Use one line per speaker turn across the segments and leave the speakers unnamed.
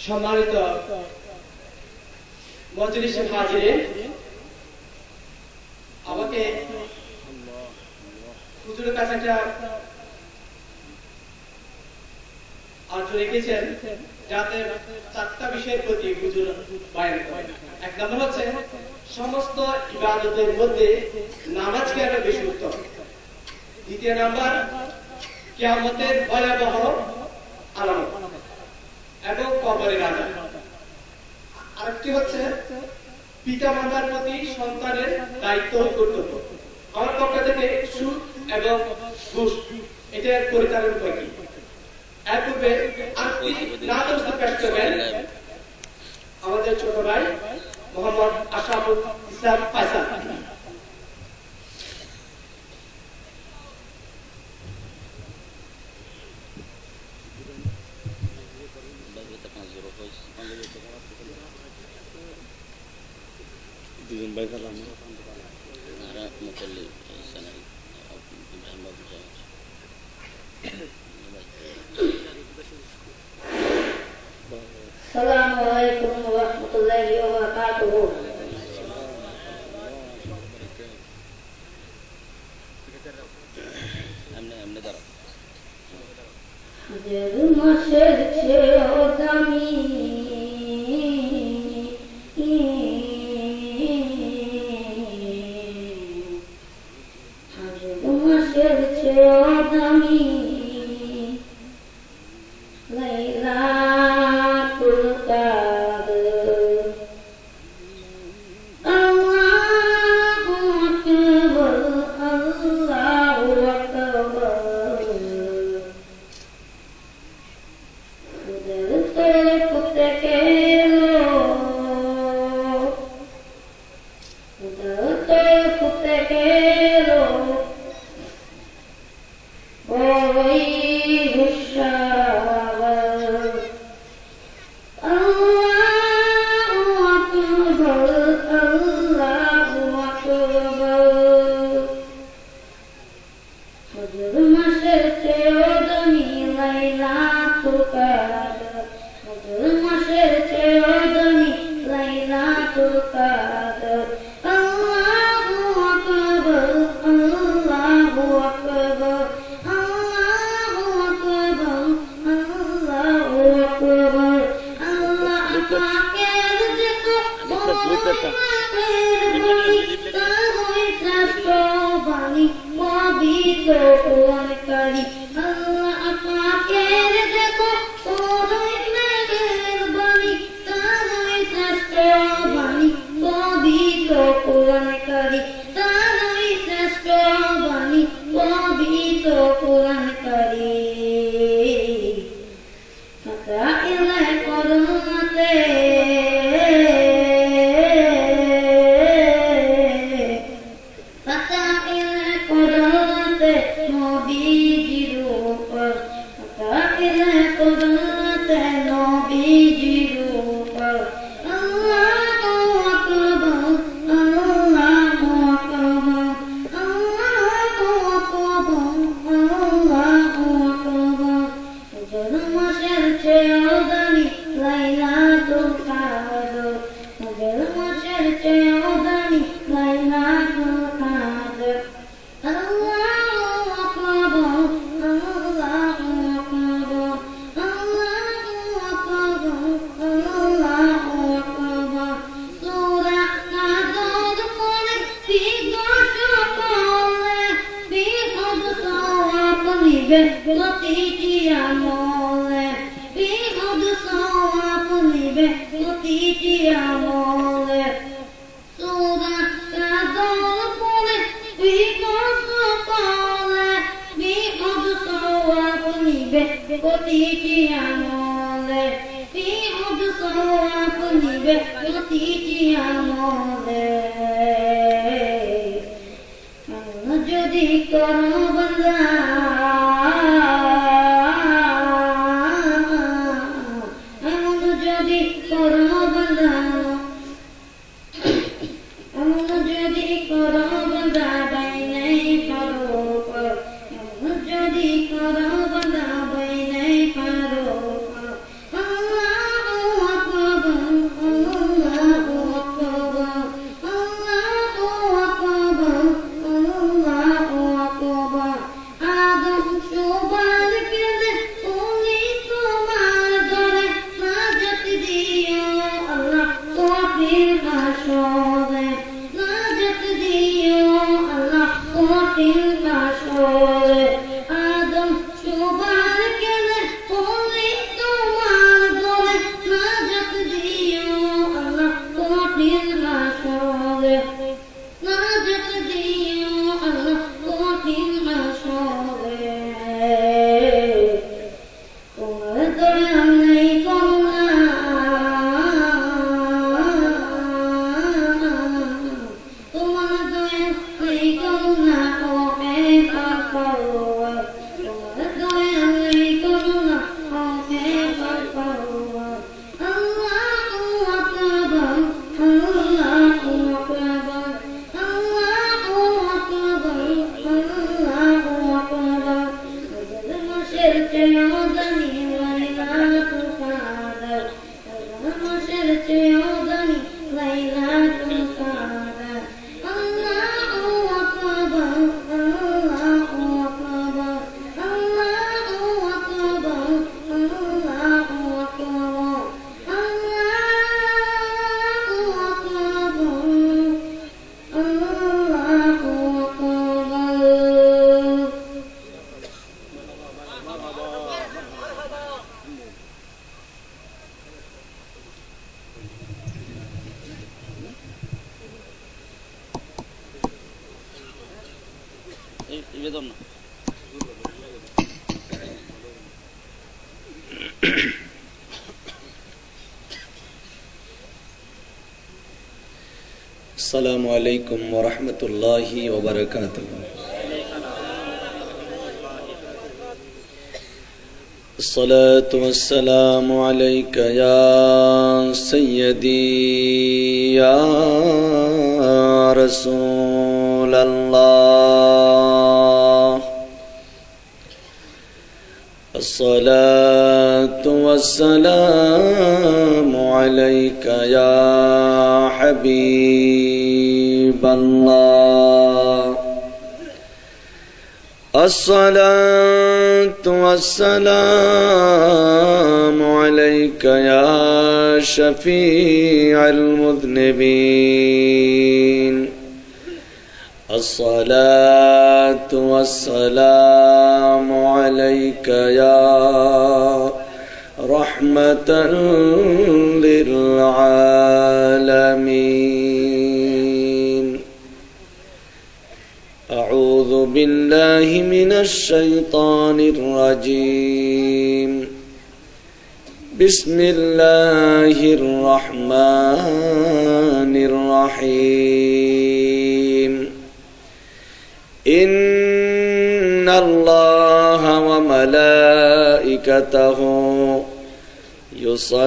সম্মানিত মজলিসে হাজিরিন, আমাকে হুজুরের কাছে একটা আর্য রেখেছেন যাতে 4টা বিষয়ের প্রতি হুজুর বয়ান করেন। এক নম্বর হচ্ছে সমস্ত ইবাদতের মধ্যে নামাজকে আরো বেশি উত্তম। দ্বিতীয় নাম্বার কিয়ামতের ভয়াবহ আলামত এবং কবরের আযাব। আরেকটি হচ্ছে পিতা মাতার প্রতি সন্তানের দায়িত্ব ও কর্তব্য। আমার পক্ষ থেকে সুদ এবং ঘুষ এটার পরিচালন উপায় কি? এর পূর্বে আজকে নাম পেশ করবেন আমাদের ছোট ভাই Mohammad Ashraful Islam Faisal.
Assalamualaikum warahmatullahi wabarakatuh.
अस्सलामु अलैकुम वरहमतुल्लाहि वबरकातुहू। अस्सलातु वस्सलामु अलैका या सय्यदी या रसूल अल्लाह। अस्सलातु वस्सलामु अलैका या हबीब अल्लाह। अस्सलातु वस्सलामु अलैका या शफीअल मुज़निबीन। अस्सलातु वस्सलामु अलैका या रहमतन लिल आलमीन। अऊज़ु बिल्लाहि मिनश शैतानिर रजीम। बिस्मिल्लाहिर रहमानिर रहीम। इन्नल्लाह व मलाइकतहु युसल्लूना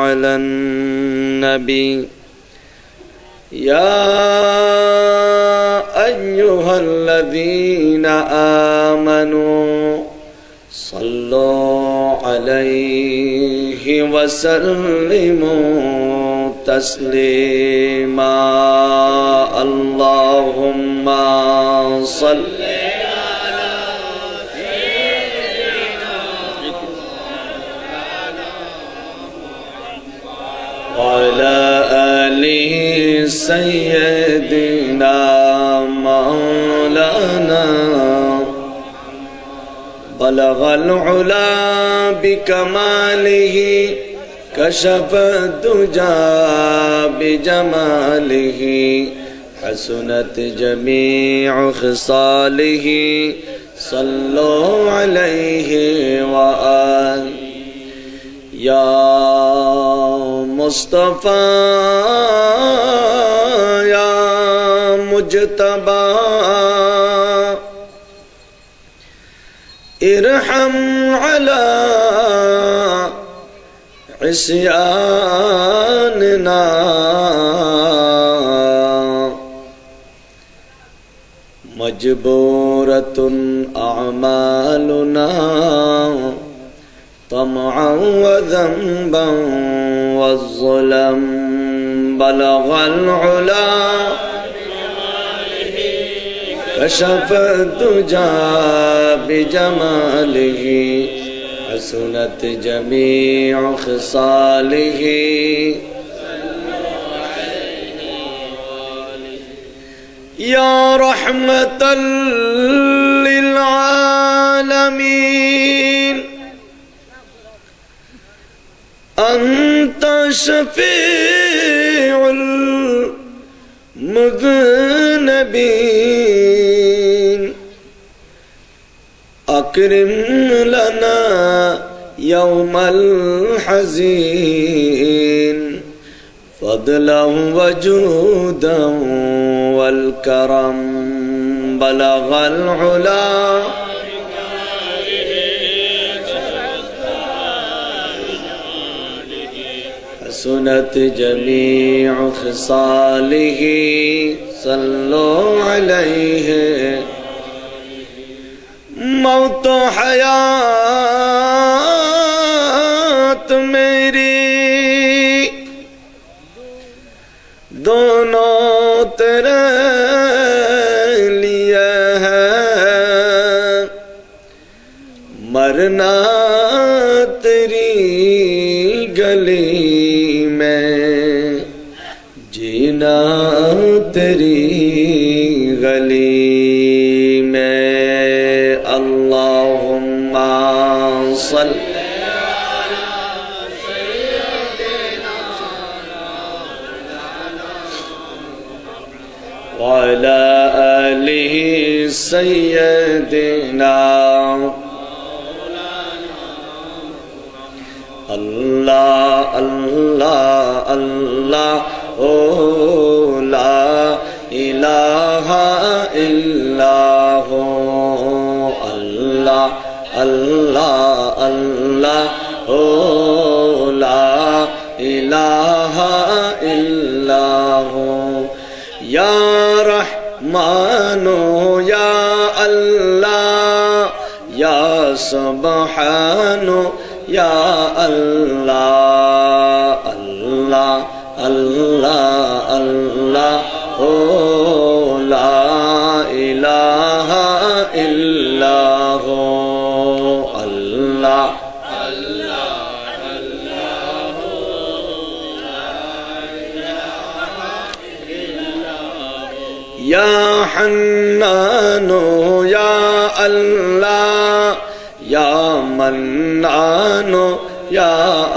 अलन नबी या अय्युहल्लज़ीना आमनू सल्लू अलैहि वसल्लिमू तस्लीमा। अल्लाहुम्मा सल्लि अला आलिहि सय्यदिना मौलाना बलगल उला बिकमालिहि कशफ दुजा बिजमालिहि हसनत जमीउ खिसालिहि सल्लु अलैहि व आलिहि। या मुस्तफा या मुजतबा इरहम अला इस्यानना मजबूरतुन अमालुना तमअन व ज़ंबन व ज़ुलम बलगल उला कशफ दुजा बिजमालिहि हसनत जमीउ खिसालिहि। या रहमतल लिल आलमीन अंत शफीउल मुज़निबीन। अकरिम लना यौमल हज़ीन फदलन व जूदन वल करम बलगल उला हसनत जमीउ खिसालिहि सल्लु अलैहि। मौत हयात मेरी दोनों तेरे लिए है। मरना तेरी गली में जीना तेरी गली में। अल्लाहुम्मा सल्लि अला सय्यदिना अल्लाह अल्लाह अल्लाह ओ ला इलाहा इल्लाह अल्लाह अल्लाह अल्लाह ओ ला इलाहा इल्लाह या रहमानो या अल्लाह या सुब्हानो या अल्लाह अल्लाह अल्लाह अल्लाह ओ ला इलाहा इल्लाह अल्लाह या हन्नानो या अल्लाह या मन्नानो या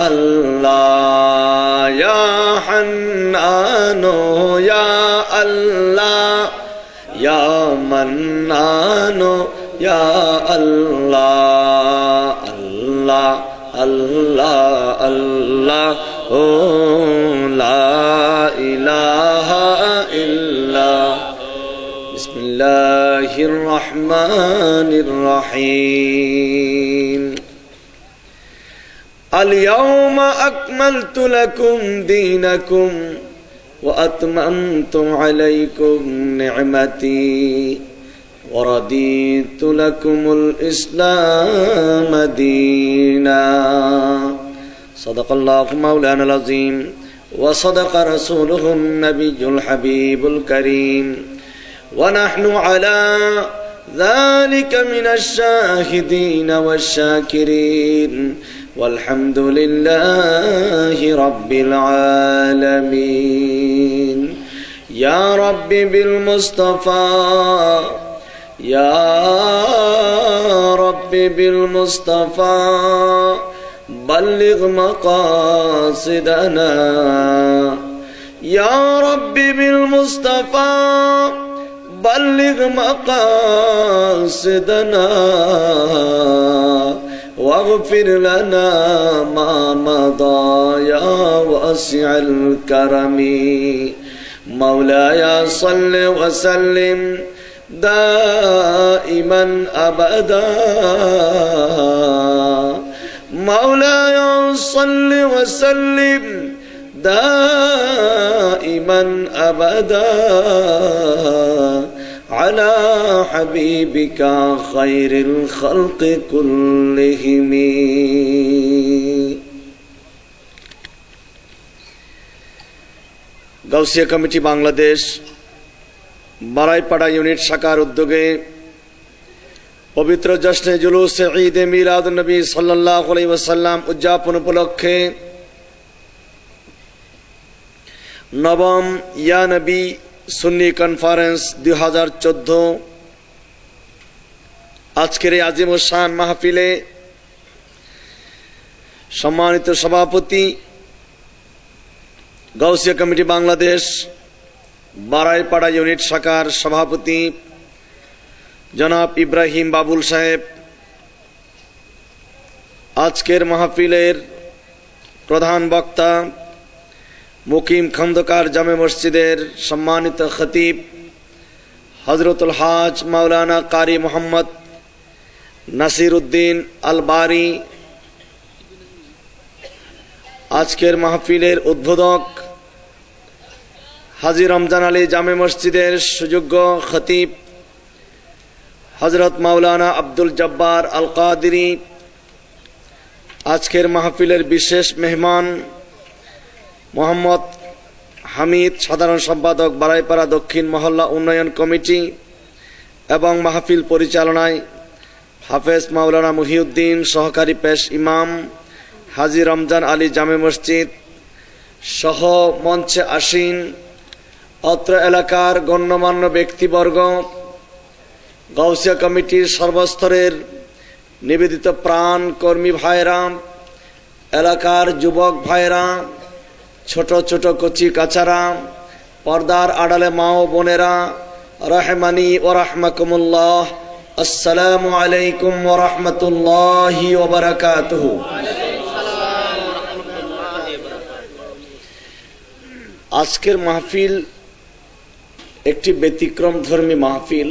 अल्लाह या हन्नानो या अल्लाह या मन्नानो या अल्लाह अल्लाह अल्लाह अल्लाह ओ ला इलाहा इल्लाह बिस्मिल्लाहिर्रहमानिर्रहीम अल-यौमा अक्मलतु लकुम दीनकुम व अतममतु अलैकुम निअमती व रदीतु लकुमुल इस्लाम दीना सदक़ल्लाहु मौलानाल अज़ीम व सदक़ रसूलुहुन नबियुल हबीबुल करीम ونحن على ذلك من الشاهدين والشاكرين والحمد لله رب العالمين يا رب بالمصطفى يا رب بالمصطفى بلغ مقاصدنا يا رب بالمصطفى بلغ مقاصدنا واغفر لنا ما مضى يا واسع الكرم مولاي صل وسلم دائما أبدا مولاي صل وسلم دائما أبدا على حبيبك خير الخلق كلهم গাউসিয়া কমিটি বাংলাদেশ বারাইপাড়া ইউনিট শাখার উদ্যোগে পবিত্র জশ্নে জুলুসে ঈদে মিলাদুন নবী সাল্লাল্লাহু আলাইহি ওয়াসাল্লাম উদযাপন উপলক্ষে নবম ইয়া নবী সুন্নি কনফারেন্স 2014 আজকের এই আজিম শান মাহফিলে সম্মানিত সভাপতি গাউসিয়া কমিটি বাংলাদেশ বারাইপাড়া ইউনিট শাখার সভাপতি জনাব ইব্রাহিম বাবুল সাহেব, আজকের মাহফিলের প্রধান বক্তা মুকিম খন্দকার জামে মসজিদের সম্মানিত খতিব হযরতুল হাজ মাওলানা কারি মোহাম্মদ নাসির উদ্দিন আল বারি, আজকের মাহফিলের উদ্বোধক হাজী রমজান আলী জামে মসজিদের সুযোগ্য খতিব হযরত মাওলানা আব্দুল জব্বার আল কাদিরি, আজকের মাহফিলের বিশেষ মেহমান মোহাম্মদ হামিদ, সাধারণ সম্পাদক বারাইপাড়া দক্ষিণ মহল্লা উন্নয়ন কমিটি এবং মাহফিল পরিচালনায় হাফেজ মাওলানা মুহিউদ্দিন, সহকারী পেশ ইমাম হাজী রমজান আলী জামে মসজিদ সহ মঞ্চে আসীন অত্র এলাকার গণ্যমান্য ব্যক্তিবর্গ, গাউসিয়া কমিটির সর্বস্তরের নিবেদিত প্রাণ কর্মী ভাইরা, এলাকার যুবক ভাইরা, ছোট ছোট কচি কাচারা, পর্দার আড়ালে মা ও বোনেরা, রাহমানি ওয়া রাহমাকুমুল্লাহ। আসসালামু আলাইকুম ওয়া রাহমাতুল্লাহি ওয়া বারাকাতুহু। আজকের মাহফিল একটি ব্যতিক্রম ধর্মী মাহফিল।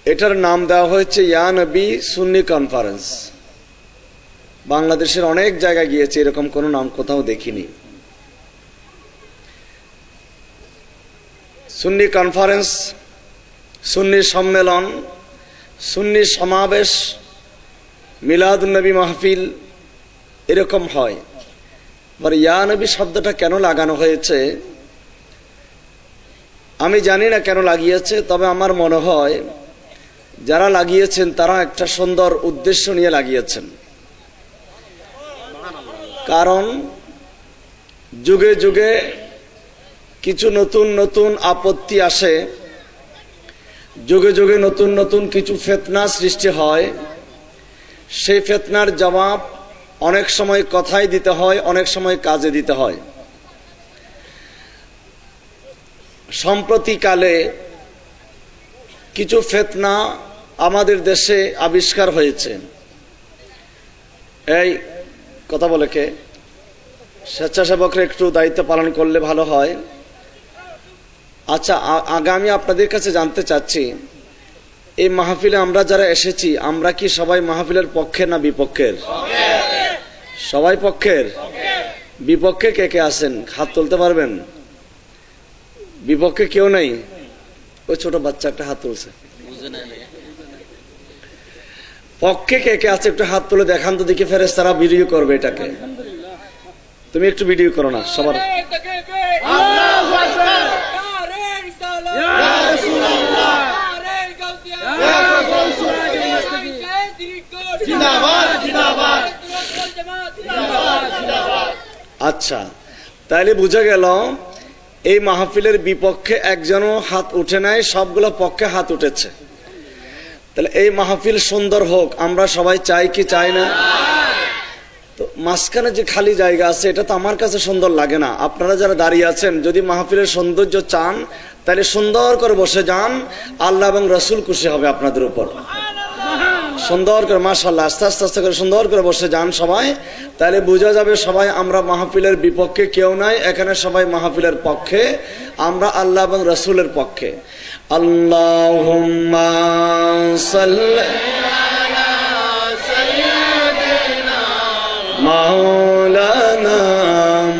এটার নাম দেওয়া হয়েছে ইয়া নবী সুন্নি কনফারেন্স। বাংলাদেশের অনেক জায়গায় গিয়েছে, এরকম কোনো নাম কোথাও দেখিনি। সুন্নি কনফারেন্স, সুন্নি সম্মেলন, সুন্নি সমাবেশ, মিলাদুন্নবী মাহফিল এরকম হয়। ইয়া নবী শব্দটা কেন লাগানো হয়েছে আমি জানি না কেন লাগিয়েছে, তবে আমার মনে হয় যারা লাগিয়েছেন তারা একটা সুন্দর উদ্দেশ্য নিয়ে লাগিয়েছেন। কারণ যুগে যুগে কিছু নতুন নতুন আপত্তি আসে, যুগে যুগে নতুন নতুন কিছু ফিতনা সৃষ্টি হয়। সেই ফিতনার জবাব অনেক সময় কথায় দিতে হয়, অনেক সময় কাজে দিতে হয়। সম্প্রতিকালে কিছু ফিতনা আমাদের দেশে আবিষ্কার হয়েছে। এই কথা বলে কে? স্বেচ্ছাসেবকরা একটু দায়িত্ব পালন করলে ভালো হয়। আচ্ছা, আগামী আপনাদের কাছে জানতে চাচ্ছি, এই মাহফিলে আমরা যারা এসেছি আমরা কি সবাই মাহফিলের পক্ষে না বিপক্ষের? সবাই পক্ষের। বিপক্ষে কে কে আছেন হাত তুলতে পারবেন? বিপক্ষে কেউ নেই? ওই ছোট বাচ্চা একটা হাত তুলছে। পক্ষে কে কে আছে একটু হাত তুলে দেখান তো দেখি, ফেরেশতারা ভিডিও করবে এটাকে। তুমি একটু ভিডিও করো না সবার। আচ্ছা, তাইলে বুঝা গেল এই মাহফিলের বিপক্ষে একজনও হাত উঠে নাই, সবগুলো পক্ষে হাত উঠেছে। তাহলে এই মাহফিল সুন্দর হোক আমরা সবাই চাই কি চাই না? তো মাঝখানে যে খালি জায়গা আছে এটা তো আমার কাছে সুন্দর লাগে না। আপনারা যারা দাঁড়িয়ে আছেন যদি মাহফিলের সৌন্দর্য চান তাহলে সুন্দর করে বসে যান, আল্লাহ এবং রসুল খুশি হবে আপনাদের উপর। সুন্দর করে মাশাআল্লাহ আস্তে আস্তে আস্তে করে সুন্দর করে বসে যান সবাই, তাহলে বোঝা যাবে সবাই আমরা মাহফিলের বিপক্ষে কেউ নাই, এখানে সবাই মাহফিলের পক্ষে, আমরা আল্লাহ এবং রসুলের পক্ষে। আল্লাহুম্মা সাল্লি আলা সাইয়্যিদিনা মাওলানা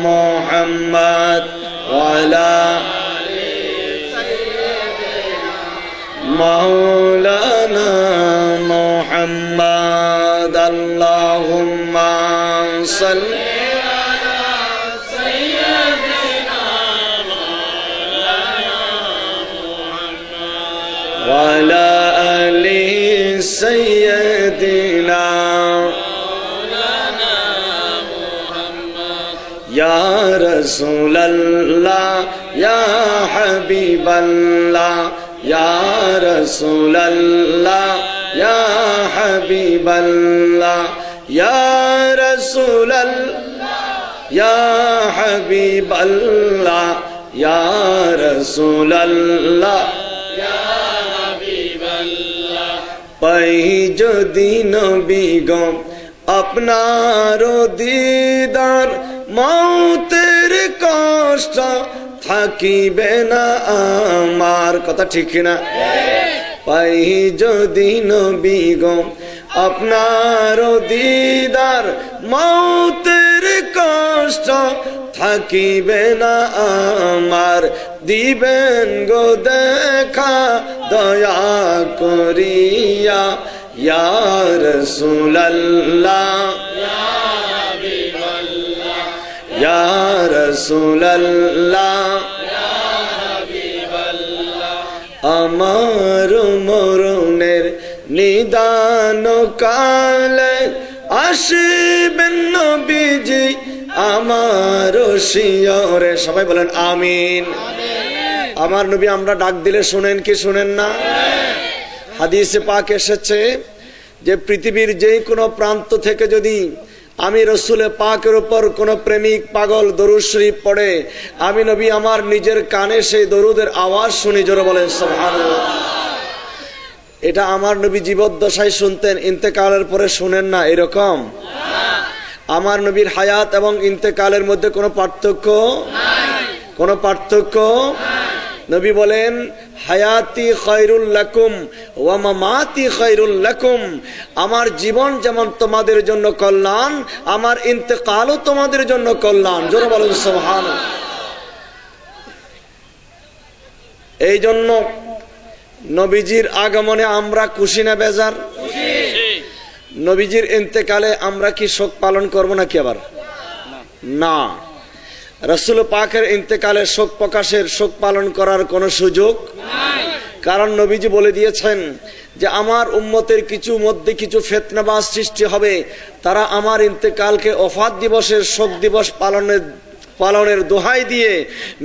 মুহাম্মদ ওয়া আলা আলি সাইয়্যিদিনা মাওলানা মুহাম্মদ। আল্লাহুম্মা সাল্লি আলা সাইয়্যিদিনা মাওলানা মুহাম্মদ ওয়া আলা আলি সাইয়্যিদিনা মাওলানা মুহাম্মদ। ইয়া রাসূলুল্লাহ ইয়া হাবিবাল্লাহ ইয়া রাসূলুল্লাহ ইয়া হাবিবাল্লাহ ইয়া রাসূলুল্লাহ ইয়া হাবিবাল্লাহ ইয়া রাসূলুল্লাহ ইয়া হাবিবাল্লাহ। পাই যদি নবী গো আপনার দিদার, মৌতের কষ্ট থাকিবে না আমার। কথা ঠিক না? পাই যদি নবী গো আপনার দিদার, মৌতের কষ্ট থাকিবে না আমার। দিবেন গো দেখা দয়া করিয়া ইয়া রাসূলুল্লাহ ইয়া হাবিবাল্লাহ ইয়া রাসূলুল্লাহ ইয়া হাবিবাল্লাহ। আমার মরণের নিদান কালে আসিবেন নবীজি আমার শিয়রে। সবাই বলেন আমিন। আমার নবী আমরা ডাক দিলে শুনেন কি শুনেন না? হাদিসে পাক এসেছে যে পৃথিবীর যে কোনো প্রান্ত থেকে যদি আমি রসুলে পাকের উপর কোন প্রেমিক পাগল দরুদ শরীফ পড়ে, আমি নবী আমার নিজের কানে সেই দরুদের আওয়াজ শুনি। জোরে বলেন সুবহানাল্লাহ। এটা আমার নবী জীবদ্দশায় শুনতেন, ইন্তেকালের পরে শুনেন না, এরকম। আমার নবীর হায়াত এবং ইন্তেকালের মধ্যে কোনো পার্থক্য কোনো পার্থক্য নবী বলেন, হায়াতি খায়রুল লাকুম ওয়া মামাতি খায়রুল লাকুম। আমার জীবন যেমন তোমাদের জন্য কল্যাণ, আমার ইন্তেকালও তোমাদের জন্য কল্যাণ। জোরে বলেন সুবহানাল্লাহ। এই জন্য নবীজির আগমনে আমরা খুশি না বেজার? নবীজির ইন্তেকালে আমরা কি শোক পালন করব নাকি? আবার না, রাসূল পাকের ইন্তেকালে শোক প্রকাশের, শোক পালন করার কোনো সুযোগ নাই। কারণ নবীজি বলে দিয়েছেন যে আমার উম্মতের কিছু মধ্যে কিছু ফিতনাবাজ সৃষ্টি হবে, তারা আমার ইন্তেকালকে ওফাত দিবসের শোক দিবস পালনের দোহাই দিয়ে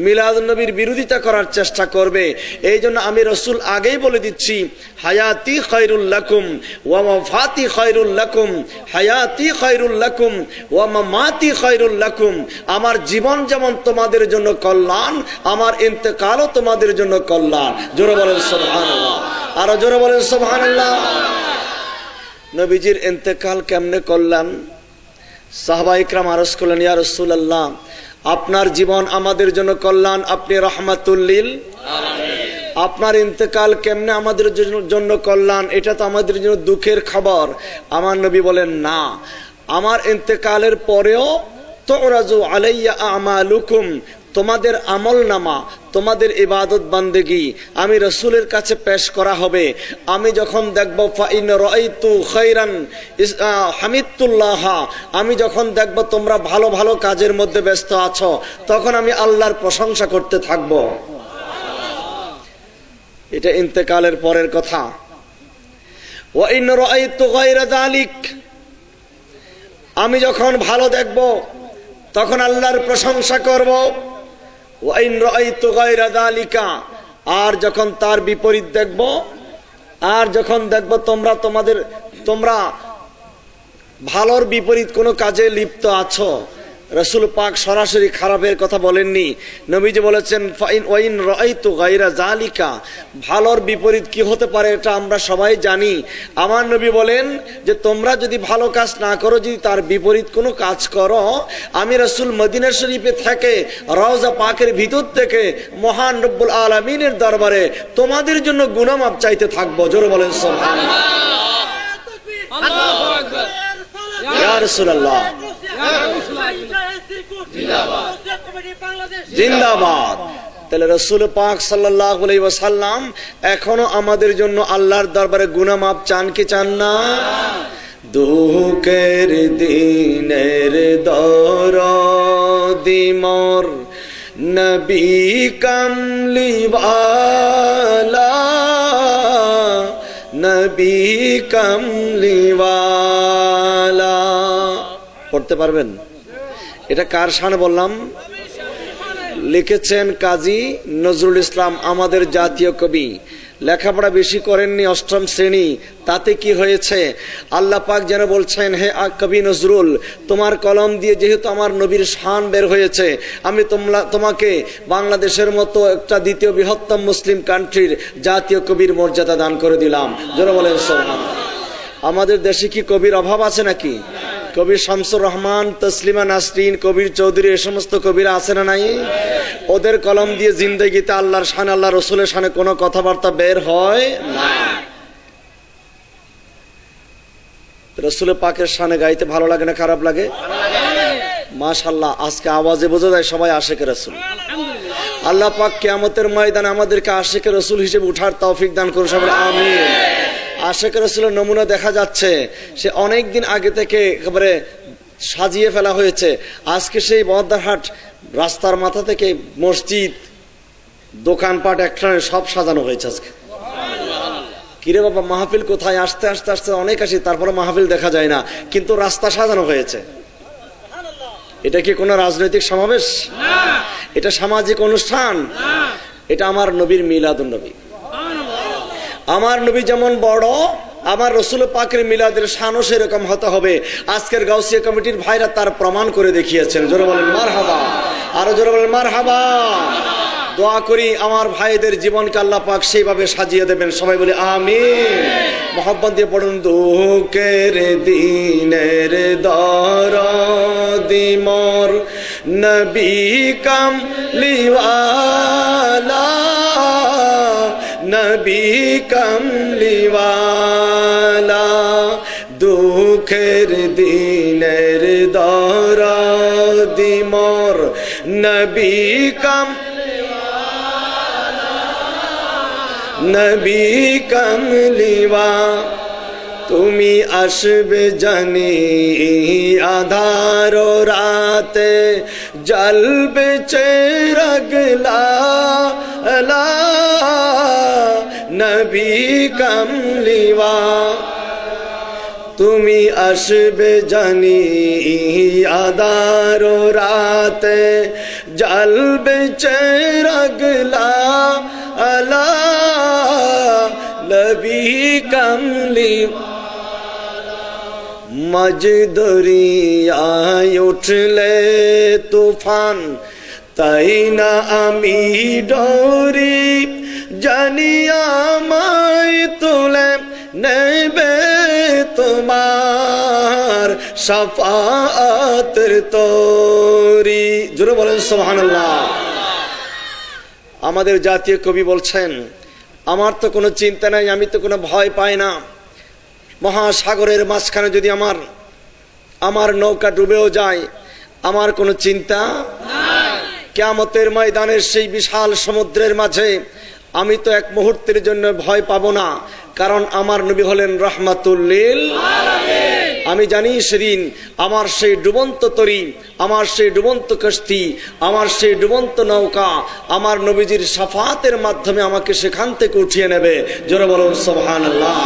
মিলাদুন নবীর বিরোধিতা করার চেষ্টা করবে। এই জন্য আমি রসুল আগেই বলে দিচ্ছি, হায়াতি খায়রুল লাকুম ওয়া মাফাতি খায়রুল লাকুম, হায়াতি খায়রুল লাকুম ওয়া মামাতি খায়রুল লাকুম। আমার জীবন যেমন তোমাদের জন্য কল্যাণ, আমার ইন্তেকালও তোমাদের জন্য কল্যাণ। জোরে বলেন সুবহানাল্লাহ, আরো জোরে বলেন সুবহানাল্লাহ। নবীজির ইন্তেকাল কেমনে কল্যাণ? সাহাবায়ে কেরাম আরজ করলেন, ইয়া রাসূলুল্লাহ, আপনার জীবন আমাদের জন্য কল্যাণ, আপনি রাহমাতুল লিল আলামিন। আপনার ইন্তেকাল কেমনে আমাদের জন্য কল্যাণ? এটা তো আমাদের জন্য দুঃখের খবর। আমার নবী বলেন, না, আমার ইন্তেকালের পরেও তুরাজু আলাইয়া আমালুকুম, তোমাদের আমলনামা, তোমাদের ইবাদত বান্দেগী আমি রসুলের কাছে পেশ করা হবে। আমি যখন দেখব ফাইন রাআইতু খায়রান হামিদতুল্লাহ, আমি যখন দেখব তোমরা ভালো ভালো কাজের মধ্যে ব্যস্ত আছো, তখন আমি আল্লাহর প্রশংসা করতে থাকব। এটা ইন্তেকালের পরের কথা। ওয়া ইন রাআইতু গায়রা যালিক, আমি যখন ভালো দেখব তখন আল্লাহর প্রশংসা করব। ওয়া ইন রাআইতু গায়রা যালিকা, আর যখন তার বিপরীত দেখব, আর যখন দেখব তোমরা ভালোর বিপরীত কোনো কাজে লিপ্ত আছো। রাসূল পাক সরাসরি খারাপের কথা বলেননি, নবীজি বলেছেন ওয়া ইন রাআইতু গায়রা যালিকা, ভালোর বিপরীত কি হতে পারে এটা আমরা সবাই জানি। আমার নবী বলেন যে তোমরা যদি ভালো কাজ না করো, যদি তার বিপরীত কোনো কাজ করো, আমি রাসূল মদিনা শরীফে থেকে রওজা পাকের ভিতর থেকে মহান রব্বুল আলামিনের দরবারে তোমাদের জন্য গুনাহ মাফ চাইতে থাকবো। জোরে বলেন সুবহানাল্লাহ, আল্লাহু আকবার, ইয়া রাসূলুল্লাহ জিন্দাবাদ। তাহলে রাসূল পাক সাল্লাল্লাহু আলাইহি ওয়াসাল্লাম এখনো আমাদের জন্য আল্লাহর দরবারে গুনাহ মাফ চান কি চান না? দুঃখের দিনের দরদি মোর নবী কামলিওয়ালা, নবী কামলিওয়ালা। পড়তে পারবেন? এটা কার শান বললাম? লিখেছেন কাজী নজরুল ইসলাম, আমাদের জাতীয় কবি। লেখাপড়া বেশি করেননি, অষ্টম শ্রেণী, তাতে কি হয়েছে? আল্লাহ পাক যেন বলছেন, হে কবি নজরুল, তোমার কলম দিয়ে যেহেতু আমার নবীর শান বের হয়েছে, আমি তোমাকে বাংলাদেশের মতো একটা দ্বিতীয় বৃহত্তম মুসলিম কান্ট্রির জাতীয় কবির মর্যাদা দান করে দিলাম। জোরে বলেন সুবহানাল্লাহ। আমাদের দেশে কি কবির অভাব আছে নাকি? কবি শামসুর রহমান, তসলিমা নাসরিন, কবির চৌধুরী, এই সমস্ত কবিরা আছে না নাই? ওদের কলম দিয়ে জিন্দেগিতে আল্লাহর শানে, আল্লাহ রসুলের শানে কোনো কথাবার্তা বের হয় না। রসুলের পাকের শানে গাইতে ভালো লাগে না খারাপ লাগে? মাশাআল্লাহ, আজকে আওয়াজে বোঝা যায় সবাই আশিকে রসুল। আল্লাহ পাক কিয়ামতের ময়দানে আমাদেরকে আশিকে রসুল হিসেবে উঠার তৌফিক দান করুন সবাই, আমিন। আশিকে রসুলের নমুনা দেখা যাচ্ছে, সে অনেক দিন আগে থেকে একেবারে সাজিয়ে ফেলা হয়েছে। আজকে সেই বহদ্দারহাট রাস্তার মাথা থেকে মসজিদ, দোকানপাট, একটা সব সাজানো হয়েছে আজকে। কিরে বাবা, মাহফিল কোথায়? আসতে আসতে আসতে অনেক আসি, তারপরে মাহফিল দেখা যায় না, কিন্তু রাস্তা সাজানো হয়েছে। এটা কি কোনো রাজনৈতিক সমাবেশ? এটা সামাজিক অনুষ্ঠান? এটা আমার নবীর মিলাদুন নবী। আমার নবী যেমন বড়, আমার রসুল পাকের মিলাদের শানও সেরকম হতে হবে। আজকের গাউসিয়া কমিটির ভাইরা তার প্রমাণ করে দেখিয়েছেন। জোরে বলেন মারহাবা, আরো জোরে বলেন মারহাবা। দোয়া করি আমার ভাইদের জীবনকে আল্লাহ পাক সেইভাবে সাজিয়ে দেবেন। সবাই বলি আমিন। মোহাব্বত দিয়ে পড়ুন। দুঃখের দিনের দরদি মোর নবী কামলিওয়ালা, নবী কামলিওয়ালা, দুঃখের দিনের দরদি মোর নবী নবী কামলিওয়া। তুমি আসবে জানি আধার রাতে, জ্বলবে চেরাগলা নবী কামলিওয়া। তুমি আসবে জানি আধার রাতে, জ্বলবে চেরাগলা আলা নবী কামলি। মাঝ দরিয়ায় উঠলে তুফান, তাই না আমি ডরি, জানি আমায় তুলে নেবে তোমার শাফাআতের তরি। জোরে বলেন সুবহানাল্লাহ। আমাদের জাতীয় কবি বলছেন, আমার তো কোনো চিন্তা নাই, আমি তো কোনো ভয় পাই না। মহাসাগরের মাঝখানে যদি আমার নৌকা ডুবেও যায়, আমার কোনো চিন্তা নাই। কিয়ামতের ময়দানের সেই বিশাল সমুদ্রের মাঝে আমি তো এক মুহূর্তের জন্য ভয় পাবো না, কারণ আমার নবী হলেন রাহমাতুল লিল আলামিন। আমি জানি সেদিন আমার সেই ডুবন্ত তরী, আমার সেই ডুবন্ত কস্তি, আমার সেই ডুবন্ত নৌকা আমার নবীজির শাফাতের মাধ্যমে আমাকে সেখান থেকে উঠিয়ে নেবে। জোরে বলুন সুবহানাল্লাহ।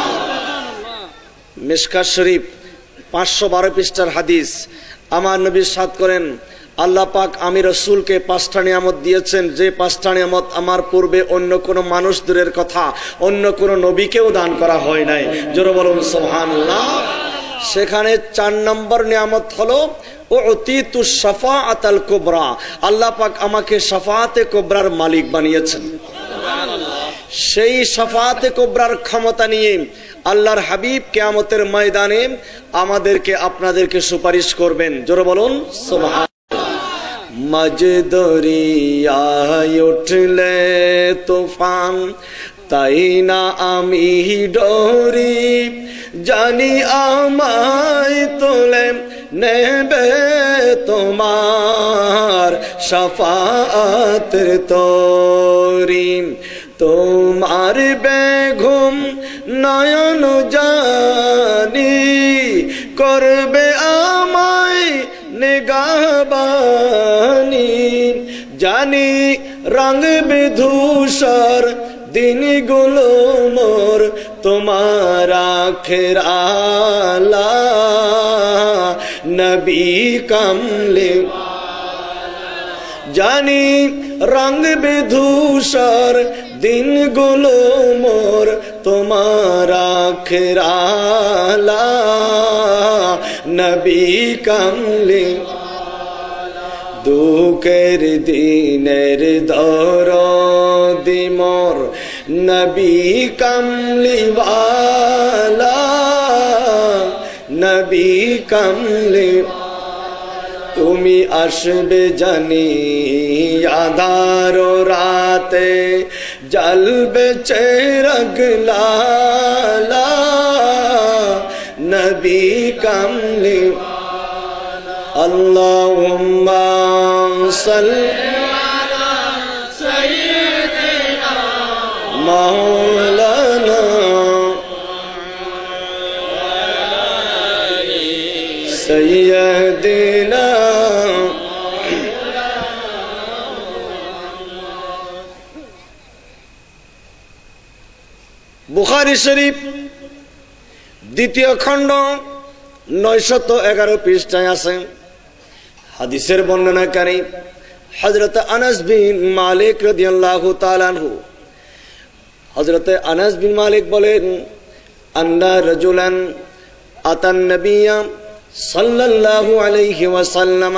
মিশকাত শরীফ 512 পৃষ্ঠার হাদিস। আমার নবী সাদ করেন, আল্লাহ পাক আমি রসুলকে 5টা নিয়ামত দিয়েছেন, যে 5টা নিয়ামত আমার পূর্বে অন্য কোনো মানুষ দূরের কথা অন্য কোনো নবীকেও দান করা হয় নাই। জোরে বলুন সুবহানাল্লাহ। সেখানে 4 নম্বর নিয়ামত হলো উতিতু শাফাআতাল কুবরা। আল্লাহ পাক আমাকে শাফাআতে কুবরার মালিক বানিয়েছেন। সেই শাফাআতে কুবরার ক্ষমতা নিয়ে আল্লাহর হাবিব কিয়ামতের ময়দানে আমাদেরকে আপনাদেরকে সুপারিশ করবেন। জোরে বলুন সুবহানাল্লাহ। মাঝ দরিয়ায় উঠলে তুফান, তাই না আমি ডরি, জানি আমায় তুলে নেবে তোমার শাফাআতের তরি। তোমার বেঘুম নয়ন জানি, করবে আমায় নিগাহবানি, জানি রাঙবে ধূসর দিনগুলো মোর তোমার আখের আলা নবী কামলে। জানি রাঙবে ধূসর দিনগুলো মোর তোমার আখের আলা নবী কামলে। দুঃখের দিনের দরদি মোর নবী কামলিওয়ালা, নবী কামলি। তুমি আসবে জানি আধার রাতে, জ্বলবে চেরাগলা নবী কামলি। আল্লাহুম্মা সাল্লি আলা সাইয়্যিদিনা মাওলানা সাইয়্যিদিনা। বুখারী শরীফ 2য় খণ্ড 911 পৃষ্ঠায় আছে। হাদিসের বর্ণনাকারী হযরত আনাস বিন মালিক রাদিয়াল্লাহু তাআলা আনহু। হযরত আনাস বিন মালিক বলেন, আন্না রাজুলান আতান নবিয়্যা সাল্লাল্লাহু আলাইহি ওয়াসাল্লাম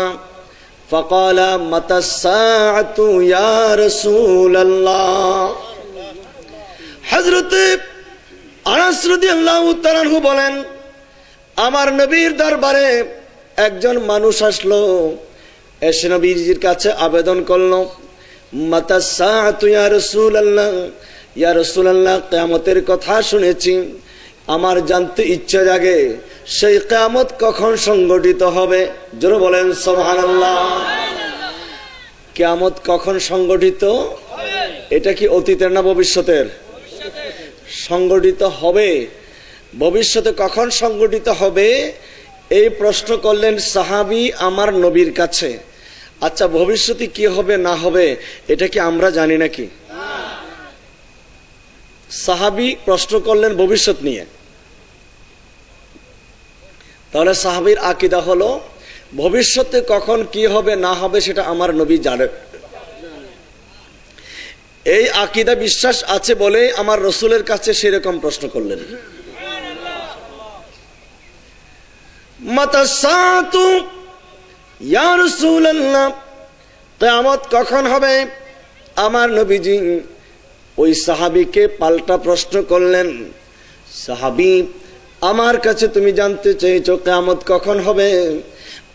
فقال متى الساعة يا رسول الله হযরত আনাস রাদিয়াল্লাহু তাআলা আনহু বলেন, আমার নবীর দরবারে একজন মানুষ আসলো, এসে নবীজির কাছে আবেদন করলো, মাতা সাআতু ইয়া রাসূলুল্লাহ, ইয়া রাসূলুল্লাহ, কিয়ামতের কথা শুনেছি, আমার জানতে ইচ্ছা জাগে সেই কিয়ামত কখন সংঘটিত হবে। জোরে বলেন সুবহানাল্লাহ। কিয়ামত কখন সংঘটিত? এটা কি অতীতের না ভবিষ্যতের? সংঘটিত হবে। ভবিষ্যতে কখন সংঘটিত হবে এই প্রশ্ন করলেন সাহাবী আমার নবীর কাছে। আচ্ছা, ভবিষ্যতে কি হবে না হবে এটা কি আমরা জানি নাকি? সাহাবী প্রশ্ন করলেন ভবিষ্যৎ নিয়ে। তাহলে সাহাবীর আকীদা হলো ভবিষ্যতে কখন কি হবে না হবে সেটা আমার নবী জানেন। এই আকীদা বিশ্বাস আছে বলে আমার রাসূলের কাছে সেরকম প্রশ্ন করলেন। মাতা সাআতু ইয়া রাসূলুল্লাহ, কিয়ামত কখন হবে? আমার নবীজি ওই সাহাবীকে পাল্টা প্রশ্ন করলেন, সাহাবী আমার কাছে তুমি জানতে চাইছো কিয়ামত কখন হবে,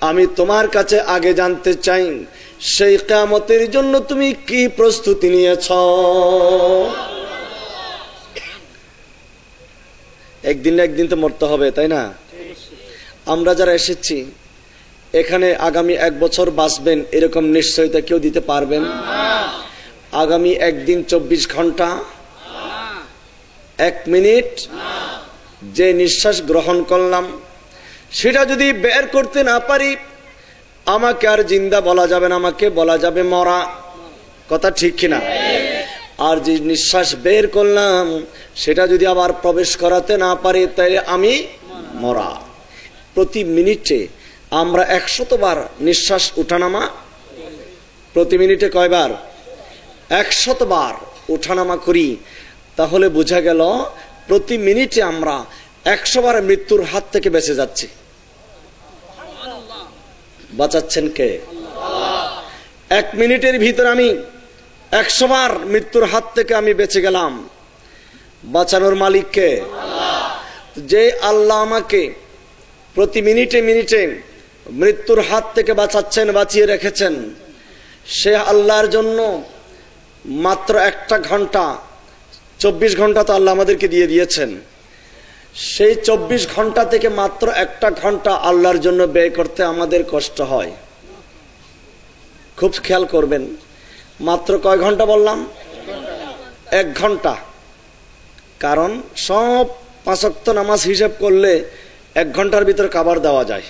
আমি তোমার কাছে আগে জানতে চাই সেই কিয়ামতের জন্য তুমি কি প্রস্তুতি নিয়েছো? একদিন না একদিন তো মরতে হবে, তাই না? আমরা যারা এসেছি এখানে আগামী 1 বছর বাঁচবেন এরকম নিশ্চয়তা কেউ দিতে পারবেন? আগামী একদিন 24 ঘন্টা 1 মিনিট যে নিঃশ্বাস গ্রহণ করলাম সেটা যদি বের করতে না পারি আমাকে আর জিন্দা বলা যাবে না, আমাকে বলা যাবে মরা। কথা ঠিক কিনা? আর যে নিঃশ্বাস বের করলাম সেটা যদি আবার প্রবেশ করাতে না পারি তাহলে আমি মরা। প্রতি মিনিটে আমরা 100 বার নিঃশ্বাস উঠানামা, প্রতি মিনিটে কয়বার? 100 বার উঠানামা করি। তাহলে বোঝা গেল প্রতি মিনিটে আমরা 100 বার মৃত্যুর হাত থেকে বেঁচে যাচ্ছি। বাঁচাচ্ছেন কে? 1 মিনিটের ভিতর আমি 100 বার মৃত্যুর হাত থেকে আমি বেঁচে গেলাম। বাঁচানোর মালিক কে? যে আল্লাহ আমাকে প্রতি মিনিটে মিনিটে মৃত্যুর হাত থেকে বাঁচাচ্ছেন, বাঁচিয়ে রেখেছেন, সে আল্লাহর জন্য মাত্র 1টা ঘন্টা, 24 ঘন্টা তো আল্লাহ আমাদেরকে দিয়ে দিয়েছেন, সেই 24 ঘন্টা থেকে মাত্র 1টা ঘন্টা আল্লাহর জন্য ব্যয় করতে আমাদের কষ্ট হয়। খুব খেয়াল করবেন, মাত্র কয় ঘন্টা বললাম? 1 ঘন্টা। কারণ সব 5 ওয়াক্ত নামাজ হিসাব করলে 1 ঘন্টার ভিতরে কাবার দেওয়া যায়।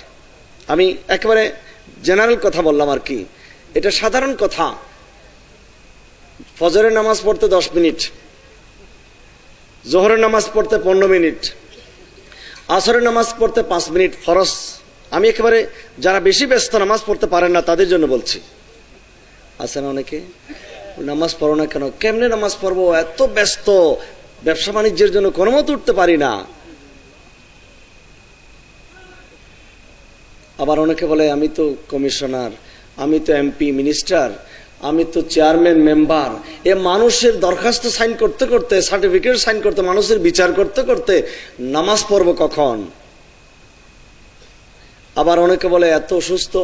আমি একেবারে জেনারেল কথা বললাম আর কি, এটা সাধারণ কথা। ফজরের নামাজ পড়তে 10 মিনিট, জোহরের নামাজ পড়তে 15 মিনিট, আসরের নামাজ পড়তে 5 মিনিট ফরজ। আমি একেবারে যারা বেশি ব্যস্ত নামাজ পড়তে পারেন না তাদের জন্য বলছি। আছেন অনেকে নামাজ পড়ো না কেন? কেমনে নামাজ পড়বো, এত ব্যস্ত, ব্যবসা বাণিজ্যের জন্য কোনো মতো উঠতে পারি না। আবার অনেকে বলে আমি তো কমিশনার, আমি তো এমপি মিনিস্টার, আমি তো চেয়ারম্যান মেম্বার। এ মানুষের দরখাস্ত সাইন করতে করতে, সার্টিফিকেট সাইন করতে, মানুষের বিচার করতে করতে নামাজ পড়ব কখন? আবার অনেকে বলে এত অসুস্থ,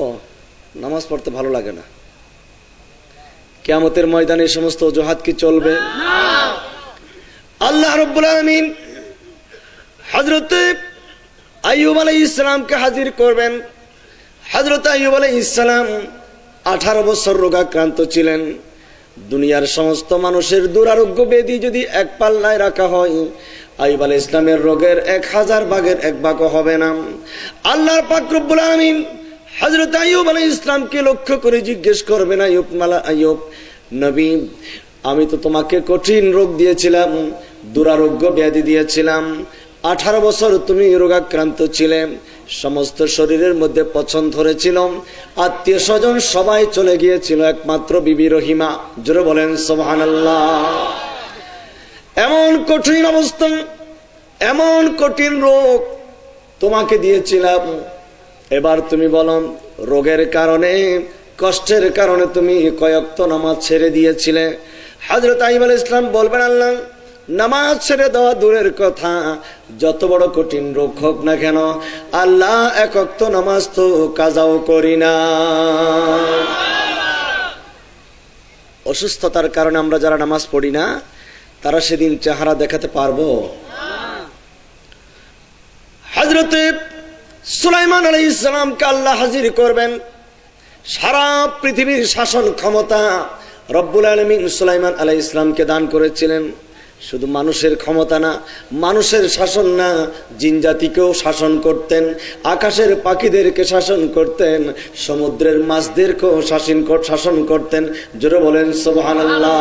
নামাজ পড়তে ভালো লাগে না। কিয়ামতের ময়দানে এই সমস্ত অজুহাত কি চলবে? আল্লাহ রাব্বুল আলামিন হযরত আইয়ুব আলাইহিস সালামকে হাজির করবেন। হযরত আইয়ুব আলাইহিস সালাম 18 বছর রোগাক্রান্ত ছিলেন। দুনিয়ার সমস্ত মানুষের দুরারোগ্য ব্যাধি যদি এক পাল্লায় রাখা হয়, আইয়ুব আলাইহিস সালামের রোগের 1000 ভাগের 1 ভাগও হবে না। আল্লাহ পাক রব্বুল আলামিন হযরত আইয়ুব আলাইহিস সালামকে লক্ষ্য করে জিজ্ঞেস করবেন, আইয়ুব নবী, আমি তো তোমাকে কঠিন রোগ দিয়েছিলাম, দুরারোগ্য ব্যাধি দিয়েছিলাম, 18 বছর তুমি রোগাক্রান্ত ছিলে, সমস্ত শরীরের মধ্যে পছন ধরেছিল, আত্মীয় স্বজন সবাই চলে গিয়েছিল, একমাত্র বিবি রহিমা। জোরে বলেন সুবহানাল্লাহ। এমন কঠিন অবস্থা এমন কঠিন রোগ তোমাকে দিয়েছিলাম, এবার তুমি বলো রোগের কারণে কষ্টের কারণে তুমি কয়েকটা নামাজ ছেড়ে দিয়েছিলে। হযরত আইয়ুব আলাইহিস সালাম বলবেন আল্লাহ নামাজ ছেড়ে দেওয়া দূরের কথা, যত বড় কঠিন রোগ হোক না কেন আল্লাহ এক ওয়াক্ত নামাজ তো কাজাও করি না। অসুস্থতার কারণে আমরা যারা নামাজ পড়ি না তারা সেদিন চেহারা দেখাতে পারবো? হযরত সুলাইমান আলাইহিস সালামকে আল্লাহ হাজির করবেন। সারা পৃথিবীর শাসন ক্ষমতা রব্বুল আলামিন সুলাইমান আলাইহিস সালামকে দান করেছিলেন। শুধু মানুষের ক্ষমতা না, মানুষের শাসন না, জিন জাতিকেও শাসন করতেন, আকাশের পাখিদেরকে শাসন করতেন, সমুদ্রের মাছদেরকেও শাসন করতেন। জোরে বলেন সুবহানাল্লাহ।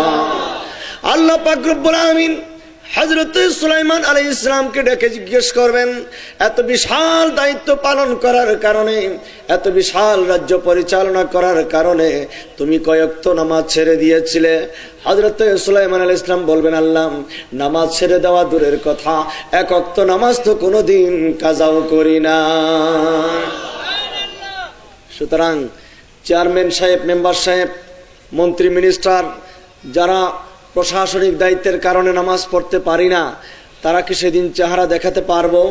আল্লাহ পাক রব্বুল আলামিন হযরত সুলাইমান আলাইহিস সালামকে ডেকে জিজ্ঞেস করবেন, এত বিশাল দায়িত্ব পালন করার কারণে, এত বিশাল রাজ্য পরিচালনা করার কারণে তুমি কয়েকত নামাজ ছেড়ে দিয়েছিলে? হযরত সুলাইমান আলাইহিস সালাম বলবেন আল্লাহ নামাজ ছেড়ে দেওয়া দূরের কথা, এক ওয়াক্ত নামাজ তো কোনোদিন কাজাও করি না। সুতরাং চেয়ারম্যান সাহেব, মেম্বার সাহেব, মন্ত্রী, মিনিস্টার যারা প্রশাসনিক দায়িত্বের কারণে নামাজ পড়তে পারি না তারা কি সেদিন চেহারা দেখাতে পারবো?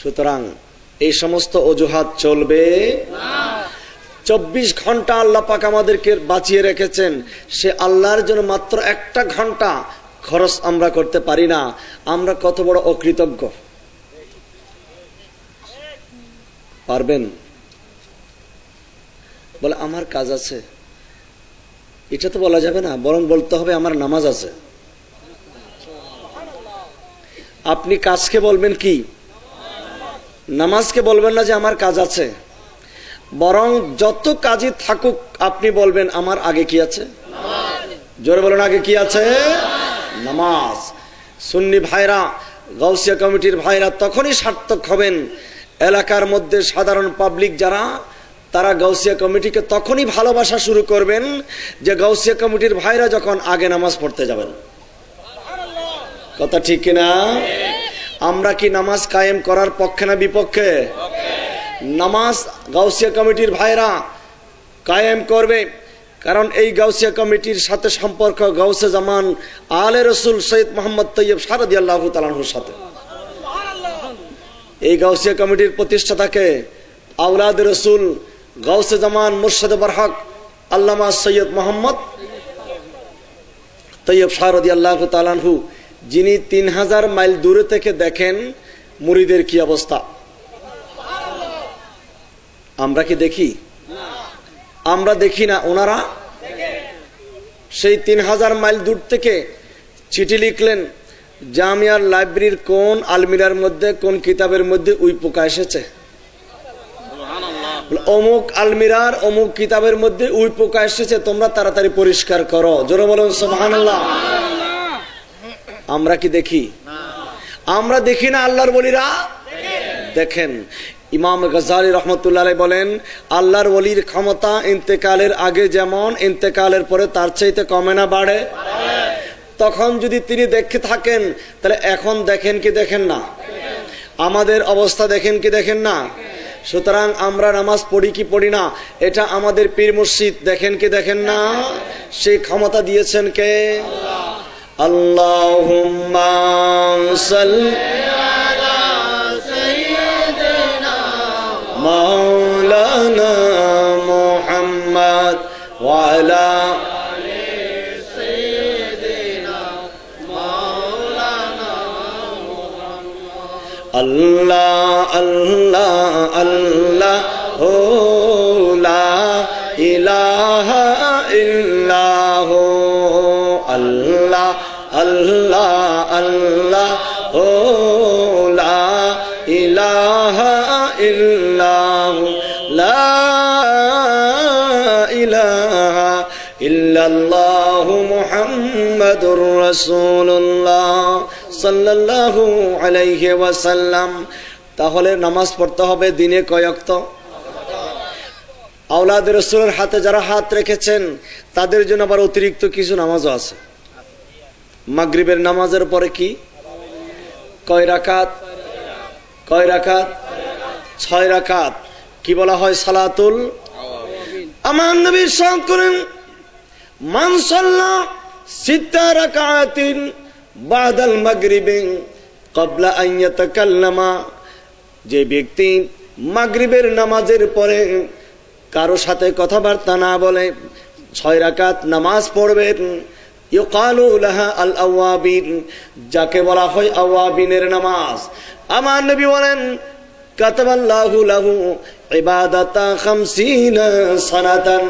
সুতরাং এই সমস্ত অজুহাত চলবে না। 24 ঘন্টা আল্লাহ পাক আমাদেরকে বাঁচিয়ে রেখেছেন, সে আল্লাহর জন্য মাত্র 1টা ঘন্টা খরচ আমরা করতে পারি না। আমরা কত বড় অকৃতজ্ঞ! পারবেন? বলে আমার কাজ আছে, এটা তো বলা যাবে না, বরং বলতে হবে আমার নামাজ আছে। আপনি কাজকে বলবেন কি? নামাজকে বলবেন না যে আমার কাজ আছে, বরং যত কাজই থাকুক আপনি বলবেন আমার আগে কি আছে? জোরে বলুন আগে কি আছে? নামাজ। সুন্নি ভাইরা, গাউসিয়া কমিটির ভাইরা তখনই সার্থক হবেন, এলাকার মধ্যে সাধারণ পাবলিক যারা তারা গাউসিয়া কমিটিকে তখনই ভালোবাসা শুরু করবেন যে গাউসিয়া কমিটির ভাইরা যখন আগে নামাজ পড়তে যাবেন। কথা ঠিক কিনা? আমরা কি নামাজ কায়েম করার পক্ষে না বিপক্ষে? নামাজ গাউসিয়া কমিটির ভাইরা কায়েম করবে, কারণ এই গাউসিয়া কমিটির সাথে সম্পর্ক গাউসে জামান আলে রসুল সৈয়দ মোহাম্মদ তৈয়ব শাহ রাদিয়াল্লাহু তাআলা আনহুর সাথে। এই গাউসিয়া কমিটির প্রতিষ্ঠাতাকে আওলাদ রসুল গাউসে জামান মুর্শিদে বরহক আল্লামা সৈয়দ মোহাম্মদ তৈয়ব শাহ রাদিয়াল্লাহু তাআলা আনহু, যিনি 3000 মাইল দূরে থেকে দেখেন মুরিদের কি অবস্থা। আমরা কি দেখি? আমরা দেখি না, ওনারা সেই 3000 মাইল দূর থেকে চিঠি লিখলেন, জামিয়ার লাইব্রেরির কোন আলমিরার মধ্যে কোন কিতাবের মধ্যে উই পোকা এসেছে, অমুক আলমিরার অমুক কিতাবের মধ্যে উই পোকা এসেছে, তোমরা তাড়াতাড়ি পরিষ্কার করো। জোরে বলুন সুবহানাল্লাহ। আমরা কি দেখি? আমরা দেখি না, আল্লাহর ওলিরা দেখেন। ইমাম গজালি রহমতুল্লাহ আলাইহি বলেন, আল্লাহর ওলির ক্ষমতা ইন্তেকালের আগে যেমন, ইন্তেকালের পরে তার চাইতে কমে না বাড়ে? তখন যদি তিনি দেখে থাকেন তাহলে এখন দেখেন কি দেখেন না? আমাদের অবস্থা দেখেন কি দেখেন না? সুতরাং আমরা নামাজ পড়ি কি পড়ি না এটা আমাদের পীর মুর্শিদ দেখেন কি দেখেন না? সেই ক্ষমতা দিয়েছেন কে? আল্লাহুম্মা সাল্লি আলা সাইয়্যিদিনা মাওলানা মুহাম্মদ ওয়া আলা আলি সাইয়্যিদিনা মাওলানা মুহাম্মদ। আল্লাহ আল্লাহ আল্লাহ হো লা ইলাহা ইল্লাহ, আল্লাহ আল্লাহ আল্লাহ হো লা ইলাহা ইল্লাহ, লা ইলাহা ইল্লাল্লাহু মুহাম্মাদুর রাসূলুল্লাহ সাল্লাল্লাহু আলাইহি ওয়াসাল্লাম। তাহলে নামাজ পড়তে হবে দিনে কয় ওয়াক্ত? আওলাদ রাসূলের হাতে যারা হাত রেখেছেন তাদের জন্য আবার অতিরিক্ত কিছু নামাজও আছে। মাগরিবের নামাজের পরে কি? কয় রাকাত? কয় রাকাত? 6 রাকাত। কি বলা হয়? সালাতুল। আমার নবী সাল্লাল্লাহু আলাইহি করেন মান সাল্লা 6 রাকাতিন বাদাল মাগরিবি ক্বাবলা আন ইয়াতাকাল্লামা, যে ব্যক্তি মাগরিবের নামাজের পরে কারো সাথে কথাবার্তা না বলে 6 রাকাত নামাজ পড়বেন, ইউকালু লাহা আল আওয়াবিন, যাকে বলা হয় আওয়াবিনের নামাজ। আমার নবী বলেন কাতাবাল্লাহু লাহু ইবাদাতা 50 সানাতান,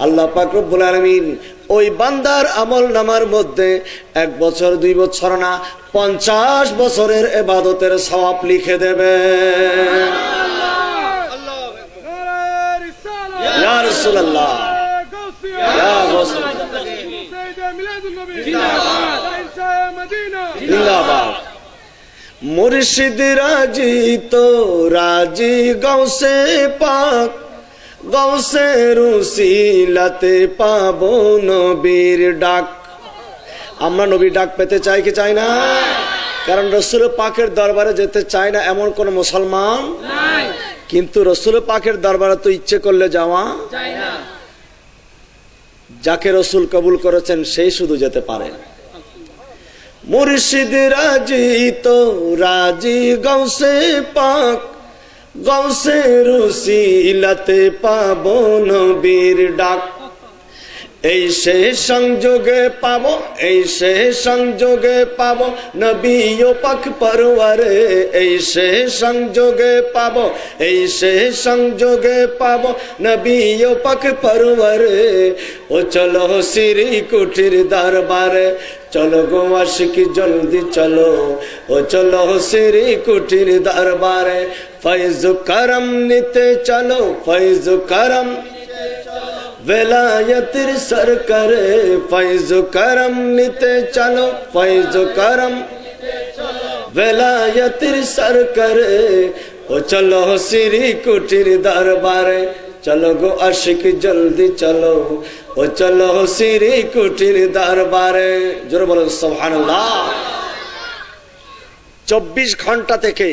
আল্লাহ পাক রব্বুল আলামিন ওই বান্দার আমল নামার মধ্যে 1 বছর 2 বছর না 50 বছরের ইবাদতের সওয়াব লিখে দেবে। ইয়া রাসূলুল্লাহ, ইয়া রাসূলুল্লাহ, জিন্দাবাদ। মুর্শিদ রাজি তো রাজি গৌসে পাক, গৌসে রুসিলাতে পাবো নবীর ডাক। আমরা নবীর ডাক পেতে চাই কি চাই না? কারণ রসুল পাকের দরবারে যেতে চায় না এমন কোন মুসলমান নাই, কিন্তু রসুল পাকের দরবারে তো ইচ্ছে করলে যাওয়া যায় না। যাকে রসুল কবুল করেছেন সেই শুধু যেতে পারে। মুর্শিদ রাজি তো রাজি গৌসে পাক, গৌসে রুসিলাতে পাবো নবীর ডাক। এই সে সংযোগে পাবো, এই সে সংযোগে পাবো নবী ও পাক পরওয়ারে, এই সে সংযোগে পাবো, এই সে সংযোগে পাবো নবী ও পাক পরওয়ারে। ও চলো শ্রী কুটির দরবারে, চলো গো আশিক জলদি চলো, ও চলো শ্রী কুটির দরবারে। ফৈজ করম নিতে চলো, ফৈজ করম वेलायतिर सरकारे, फैज करम निते चलो, फैज करम वेलायतिर सरकारे। ओ चलो श्री कुटीर दरबारे, चलो गो आशिक जल्दी चलो, ओ चलो श्री कुटीर दरबारे। जोरे बोलो सुबहानाल्लाह। 24 ঘন্টা থেকে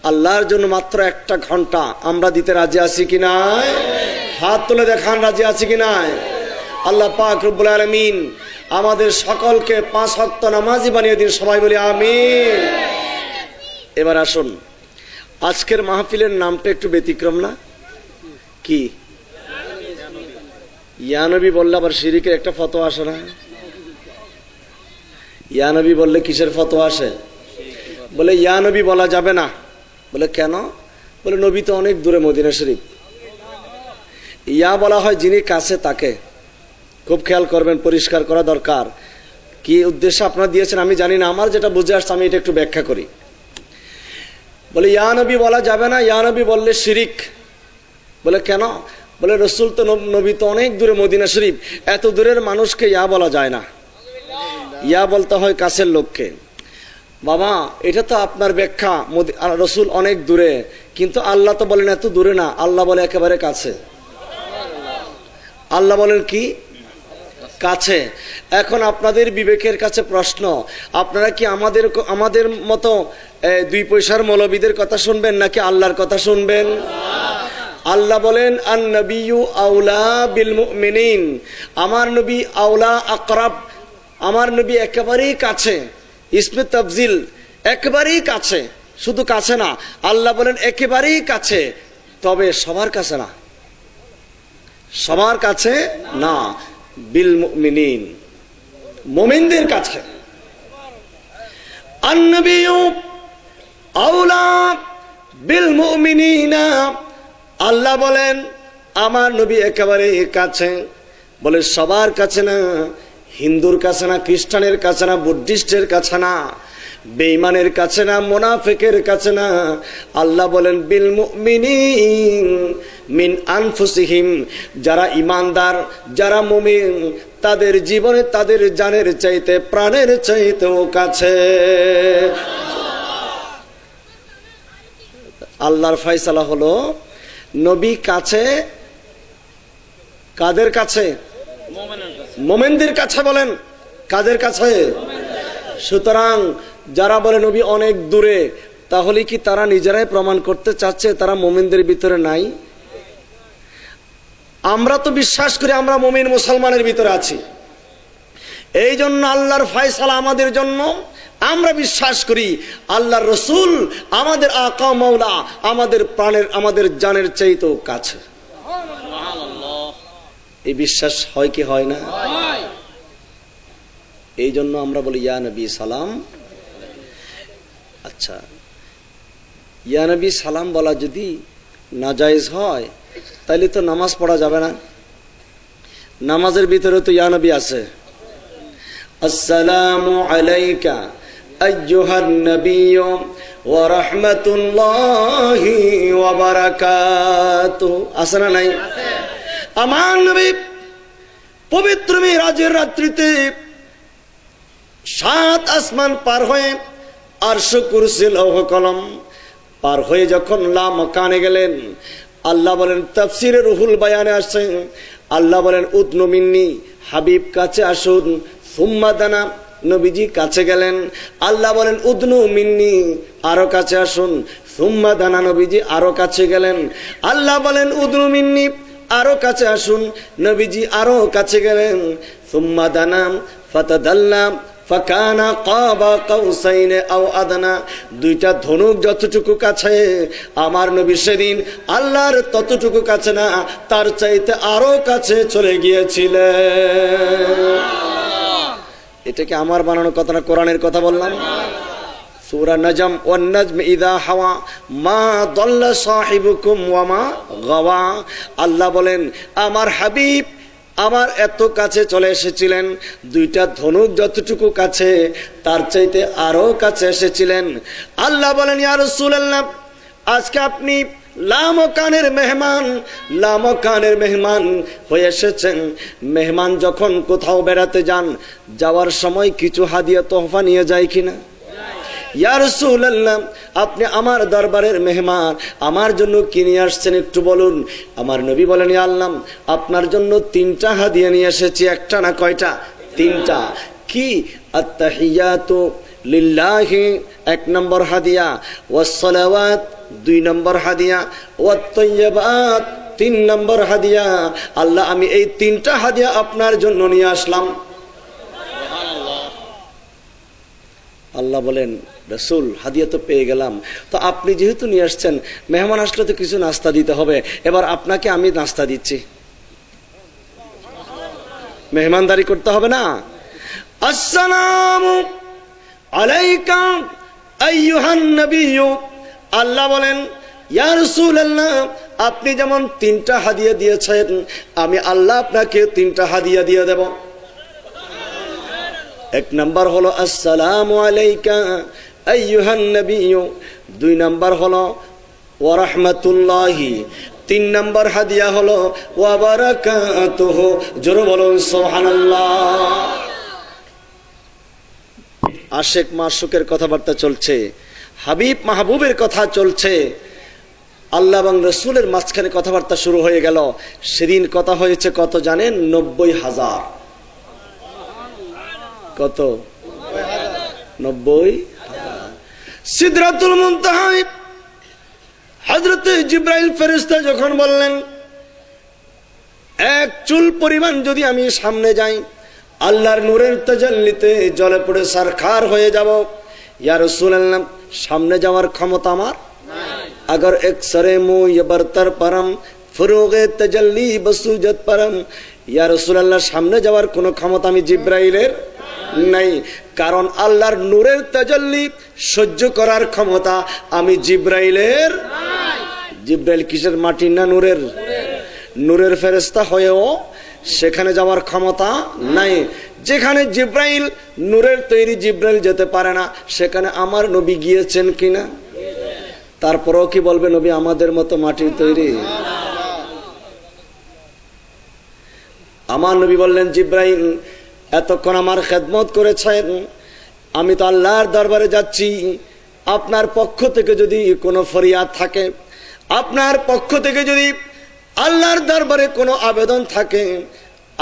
আল্লাহর জন্য মাত্র 1টা ঘন্টা আমরা দিতে রাজি আছি কি নাই? হাত তুলে দেখান রাজি আছি কি নাই? আল্লাহ পাক রব্বুল আলামিন আমাদের সকলকে 5 ওয়াক্ত নামাজি বানিয়ে দিন, সবাই বলি আমিন। এবার আসুন, আজকের মাহফিলের নামটা একটু ব্যতিক্রম না? কি ইয়া নবী বললে আবার শিরকের একটা ফতোয়া আসে না? ইয়া নবী বললে কিসের ফতোয়া আসে? বলে ইয়া নবী বলা যাবে না। বলে কেন? বলে নবী তো অনেক দূরে মদিনা শরীফ। ইয়া বলা হয় যিনি কাছে তাকে। খুব খেয়াল করবেন, পরিষ্কার করা দরকার। কি উদ্দেশ্যে আপনারা দিয়েছেন আমি জানি না, আমার যেটা বুঝে আসছে আমি এটা একটু ব্যাখ্যা করি। বলে ইয়া নবী বলা যাবে না, ইয়া নবী বললে শিরিক। বলে কেন? বলে রসুল তো নবী তো অনেক দূরে মদিনা শরীফ, এত দূরের মানুষকে ইয়া বলা যায় না, ইয়া বলতে হয় কাছের লোককে। বাবা এটা তো আপনার ব্যাখ্যা, রসুল অনেক দূরে, কিন্তু আল্লাহ তো বলেন এত দূরে না, আল্লাহ বলে একেবারে কাছে। আল্লাহ বলেন কি? কাছে। এখন আপনাদের বিবেকের কাছে প্রশ্ন, আপনারা কি আমাদের মতো 2 পয়সার মৌলবীদের কথা শুনবেন নাকি আল্লাহর কথা শুনবেন? আল্লাহ বলেন আন নবিয়্যু আওলা বিল মুমিনিন, আমার নবী আওলা আকরাব, আমার নবী একেবারেই কাছে। ইসমে তাফজিল, একেবারেই কাছে। শুধু কাছে না, আল্লাহ বলেন একেবারেই কাছে, তবে সবার কাছে না, সবার কাছে না। বিল মুমিনিন, মুমিনদের কাছে। আন-নবিয়্যু আওলা বিল মুমিনিনা, আল্লাহ বলেন আমার নবী একেবারে কাছে। বলে সবার কাছে না, হিন্দুর কাছে না, খ্রিস্টানের কাছে না, বুদ্ধিস্টের কাছে না, বেঈমানের কাছে না, মুনাফিকের কাছে না। আল্লাহ বলেন বিল মুমিনিন মিন আনফুসিহিম, যারা ইমানদার, যারা মুমিন, তাদের জীবনে তাদের জানের চাইতে প্রাণের চাইতেও কাছে। আল্লাহর ফয়সালা হলো নবী কাছে। কাদের কাছে? মুমিনদের কাছে। বলেন কাদের কাছে? সুতরাং যারা বলে নবী অনেক দূরে, তাহলে কি তারা নিজেরাই প্রমাণ করতে চাচ্ছে তারা মুমিনদের ভিতরে নাই? আমরা তো বিশ্বাস করি আমরা মুমিন মুসলমানের ভিতরে আছি। এই জন্য আল্লাহর ফয়সালা আমাদের জন্য, আমরা বিশ্বাস করি আল্লাহর রসুল আমাদের আকা মাওলা, আমাদের প্রাণের আমাদের জানের চাইতেও কাছে। এই বিশ্বাস হয় কি হয় না? এই জন্য আমরা বলি ইয়া নবী সালাম। আচ্ছা, ইয়া নবী সালাম বলা যদি নাজায়েজ হয় তাহলে তো নামাজ পড়া যাবে না। নামাজের ভিতরে তো ইয়া নবী আছে। আসসালামু আলাইকা আইয়ুহান নবিয়্যু ওয়া রাহমাতুল্লাহি ওয়া বারাকাতুহু, আছে না নাই? আমার নবী পবিত্র মিরাজের রাত্রিতে 7 আসমান পার হয়ে আরশ কুরসি লৌহ কলম পার হয়ে যখন লা মাকানে গেলেন, আল্লাহ বলেন তাফসিরে রুহুল বায়ানে আসছে, আল্লাহ বলেন উদনু মিন্নি, হাবিব কাছে আসুন। সুম্মা দানা, নবীজি কাছে গেলেন। আল্লাহ বলেন উদনু মিন্নি, আরো কাছে আসুন। সুম্মা দানা, নবীজি আরো কাছে গেলেন। আল্লাহ বলেন উদনু মিন্নি, আরো কাছে আসুন। নবীজি আরো কাছে গেলেন। সুম্মা দানা ফাতাদাল্লা ফাকানা কাবা কাউসাইন আও আদনা, দুইটা ধনুক যতটুকু কাছে, আমার নবী সেদিন আল্লাহর ততটুকু কাছে না, তার চাইতে আরো কাছে চলে গিয়েছিলেন। এটা কি আমার বানানো কথা না, কোরআনের কথা বললাম? সূরা নজম, ওয়ান নাজম ইযা হাওয়া মা দাল্লা সাহিবুকুম ওয়া মা গাওয়া। আল্লাহ বলেন আমার হাবিব আমার এত কাছে চলে এসেছিলেন, দুইটা ধনুক যতটুকু কাছে তার চাইতে আরো কাছে এসেছিলেন। আল্লাহ বলেন ইয়া রাসূলুল্লাহ, আজকে আপনি লামকানের মেহমান, লামকানের মেহমান হয়ে এসেছেন। মেহমান যখন কোথাও বেড়াতে যান, যাওয়ার সময় কিছু হাদিয়া তোহফা নিয়ে যায় কিনা? ইয়া রাসূলুল্লাহ, আপনি আমার দরবারের মেহমান, আমার জন্য কি নিয়ে আসছেন একটু বলুন। আমার নবী বলেন ইয়া আল্লাহ, আপনার জন্য 3টা হাদিয়া নিয়ে এসেছি। একটা না কয়টা? 3টা। কি? আত-তাহিয়াতু লিল্লাহি 1 নম্বর হাদিয়া, ওয়াস সালাওয়াত 2 নম্বর হাদিয়া, ওয়াত তাইয়্যিবাত 3 নম্বর হাদিয়া। আল্লাহ আমি এই 3টা হাদিয়া আপনার জন্য নিয়ে আসলাম। আল্লাহ বলেন রাসূল হাদিয়া তো পেয়ে গেলাম, তো আপনি যেহেতু নিয়ে আসছেন, মেহমান আসলে তো কিছু নাস্তা দিতে হবে, এবার আপনাকে আমি নাস্তা দিচ্ছি। মেহমানদারি করতে হবে না? আসসালামু আলাইকা আইয়ুহান নবিয়্যু, আল্লাহ বলেন ইয়া রাসূলুল্লাহ, আপনি যেমন 3টা হাদিয়া দিয়েছেন, আমি আল্লাহ আপনাকে 3টা হাদিয়া দিয়ে দেব। 1 নম্বর হলো আসসালামু আলাইকা আইয়ুহান নবিয়্যু, 2 নম্বর হলো ওয়া রাহমাতুল্লাহি, 3 নম্বর হাদিয়া হলো ওয়া বারাকাতুহু। জোরে বলুন সুবহানাল্লাহ। আশিক মাশুকের কথাবার্তা চলছে, হাবিব মাহবুবের কথা চলছে, আল্লাহ এবং রসুলের মাঝখানে কথাবার্তা শুরু হয়ে গেল। সেদিন কথা হয়েছে কত জানেন? 90,000। কত? 90,000। সিদরাতুল মুনতাহায় হযরত জিবরাইল ফেরেশতা যখন বললেন, 1 চুল পরিমাণ যদি আমি সামনে যাই, আল্লাহর নূরের তাজাল্লিতে জলে পড়ে সারখার হয়ে যাব। ইয়া রাসূলুল্লাহ, সামনে যাওয়ার ক্ষমতা আমার নাই। अगर एक सरे मुंह ये बरतर परम फुरुगे तजल्ली बसुजत परम, ইয়া রাসূলুল্লাহ, সামনে যাওয়ার কোনো ক্ষমতা আমি জিবরাইলের নাই, কারণ আল্লাহর নূরের তাজাল্লি সহ্য করার ক্ষমতা আমি জিবরাইলের নাই। জিবরাইল কিসের? মাটির না নূরের? নূরের ফেরেশতা হয়েও সেখানে যাওয়ার ক্ষমতা নাই। যেখানে জিবরাইল নূরের তৈরি জিবরাইল যেতে পারে না, সেখানে আমার নবী গিয়েছেন কিনা? তারপরেও কি বলবে নবী আমাদের মতো মাটির তৈরি? আমার নবী বললেন, জিবরাইল এতক্ষণ আমার খেদমত করেছেন, আমি তো আল্লাহর দরবারে যাচ্ছি, আপনার পক্ষ থেকে যদি কোনো ফরিয়াদ থাকে, আপনার পক্ষ থেকে যদি আল্লাহর দরবারে কোনো আবেদন থাকে,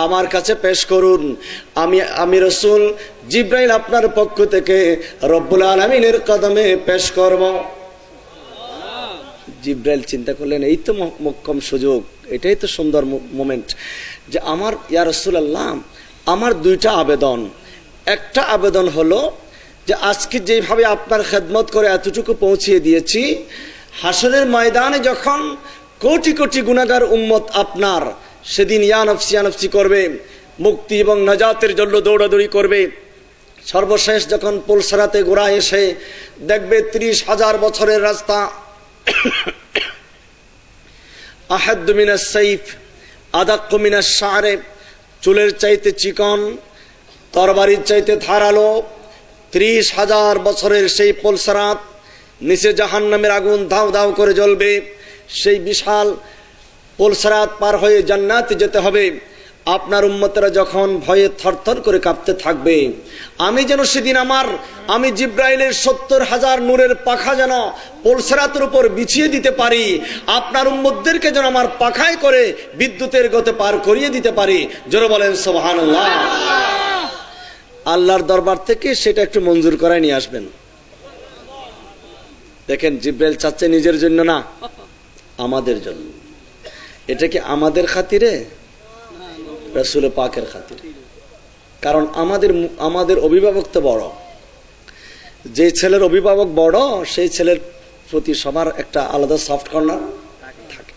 আমার কাছে পেশ করুন, আমি রাসূল জিবরাইল আপনার পক্ষ থেকে রব্বুল আলামিনের কদমে পেশ করব। জিবরাইল চিন্তা করলেন, এই তো মোক্ষম সুযোগ, এটাই তো সুন্দর মোমেন্ট যে আমার ইয়া রাসূলুল্লাহ, আমার দুইটা আবেদন। একটা আবেদন হলো যে আজকে যেভাবে আপনার খেদমত করে এতটুকু পৌঁছিয়ে দিয়েছি, হাসরের ময়দানে যখন কোটি কোটি গুনাহগার উম্মত আপনার সেদিন ইয়া নফসি করবে, মুক্তি এবং নাজাতের জন্য দৌড়াদৌড়ি করবে, সর্বশেষ যখন পুলসরাতে গোড়া এসে দেখবে 30,000 বছরের রাস্তা, আহাদ্দু মিনাস সাইফ আদাক্কু মিনাস শা'রে, চুলের চাইতে চিকন, তরবারির চাইতে ধারালো, 30,000 বছরের সেই পুলসরাত, নিচে জাহান্নামের আগুন দাউ দাউ করে জ্বলবে। সেই বিশাল পুলসরাত পার হয়ে জান্নাতে যেতে হবে। আপনার উম্মতেরা যখন ভয়ে থরথর করে কাঁপতে থাকবে, আমি যেন সেদিন আমি জিব্রাইলের 70,000 নূরের পাখা যেন পুলসরাতের উপর বিছিয়ে দিতে পারি, আপনার উম্মতদেরকে যেন আমার পাখায় করে বিদ্যুতের গতে পার করিয়ে দিতে পারি। জোরে বলেন সুবহানাল্লাহ। আল্লাহর দরবার থেকে সেটা একটু মঞ্জুর করায় নিয়ে আসবেন। দেখেন, জিব্রাইল চাচ্ছে নিজের জন্য না, আমাদের জন্য। এটা কি আমাদের খাতিরে? রাসূল পাকের খাতিরে। কারণ আমাদের অভিভাবক তো বড়, যে ছেলের অভিভাবক বড় সেই ছেলের প্রতি সবার একটা আলাদা সফট কর্নার থাকে।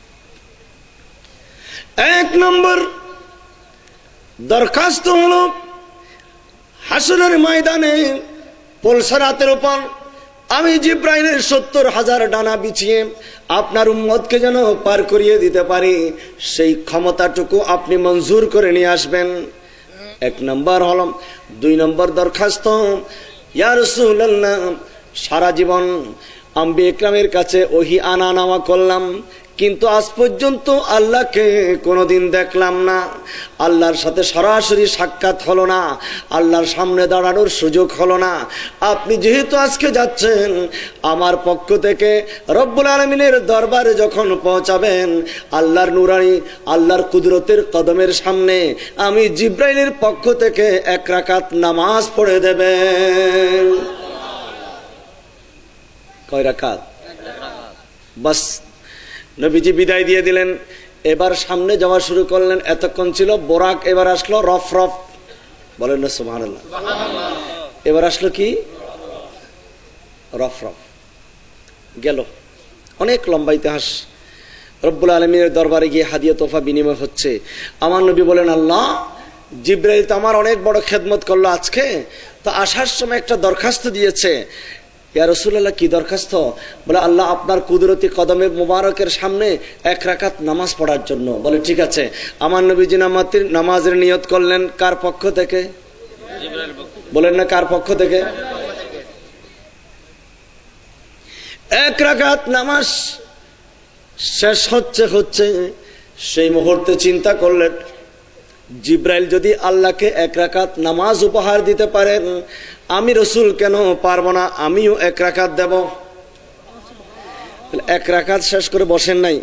1 নম্বর দরখাস্ত হলো, হাসরের ময়দানে পুলসরাতের উপর আমি জিব্রাইলের 70,000 ডানা বিছিয়ে আপনার উম্মতকে যেন পার করিয়ে দিতে পারি, সেই ক্ষমতাটুকু আপনি মঞ্জুর করে নিয়ে আসবেন। 1 নম্বর হল। 2 নম্বর দরখাস্ত, ইয়া রাসূলুল্লাহ, সারা জীবন আম্বিয়া ইকরামের কাছে ওহী আনা নেওয়া করলাম, কিন্তু আজ পর্যন্ত আল্লাহকে কোনোদিন দেখলাম না, আল্লাহর সাথে সরাসরি সাক্ষাৎ হলো না, আল্লাহর সামনে দাঁড়ানোর সুযোগ হলো না। আপনি যেহেতু আজকে যাচ্ছেন, আমার পক্ষ থেকে রব্বুল আলামিনের দরবারে যখন পৌঁছাবেন, আল্লাহর নুরানি আল্লাহর কুদরতের কদমের সামনে আমি জিব্রাইলের পক্ষ থেকে 1 রাকাত নামাজ পড়ে দেবেন। কয় রাকাত? বাস। নবীজি বিদায় দিয়ে দিলেন। এবার সামনে যাওয়া শুরু করলেন। এতক্ষণ ছিল বোরাক, এবার আসলো রফ রফ। বলেন না সুবহানাল্লাহ। এবার আসলো কি? রফ রফ। গেল। অনেক লম্বা ইতিহাস। রব্বুল আলামিনের দরবারে গিয়ে হাদিয়া তোফা বিনিময় হচ্ছে। আমার নবী বলেন, আল্লাহ, জিব্রাইল তো আমার অনেক বড় খেদমত করলো আজকে, তো আসার সময় একটা দরখাস্ত দিয়েছে। ইয়া রাসূলুল্লাহ, কি দরখাস্ত? বলে, আল্লাহ আপনার কুদরতি কদমে মুবারকের সামনে 1 রাকাত নামাজ পড়ার জন্য। বলে, ঠিক আছে। আমার নবীজি নামাজের নিয়ত করলেন। কার পক্ষ থেকে? বলেন না, কার পক্ষ থেকে? 1 রাকাত নামাজ শেষ হচ্ছে সেই মুহূর্তে চিন্তা করলেন, জিব্রাইল যদি আল্লাহকে 1 রাকাত নামাজ উপহার দিতে পারেন, আমি রাসূল কেন পারবো না? আমিও 1 রাকাত দেব। 1 রাকাত শেষ করে বসেন নাই,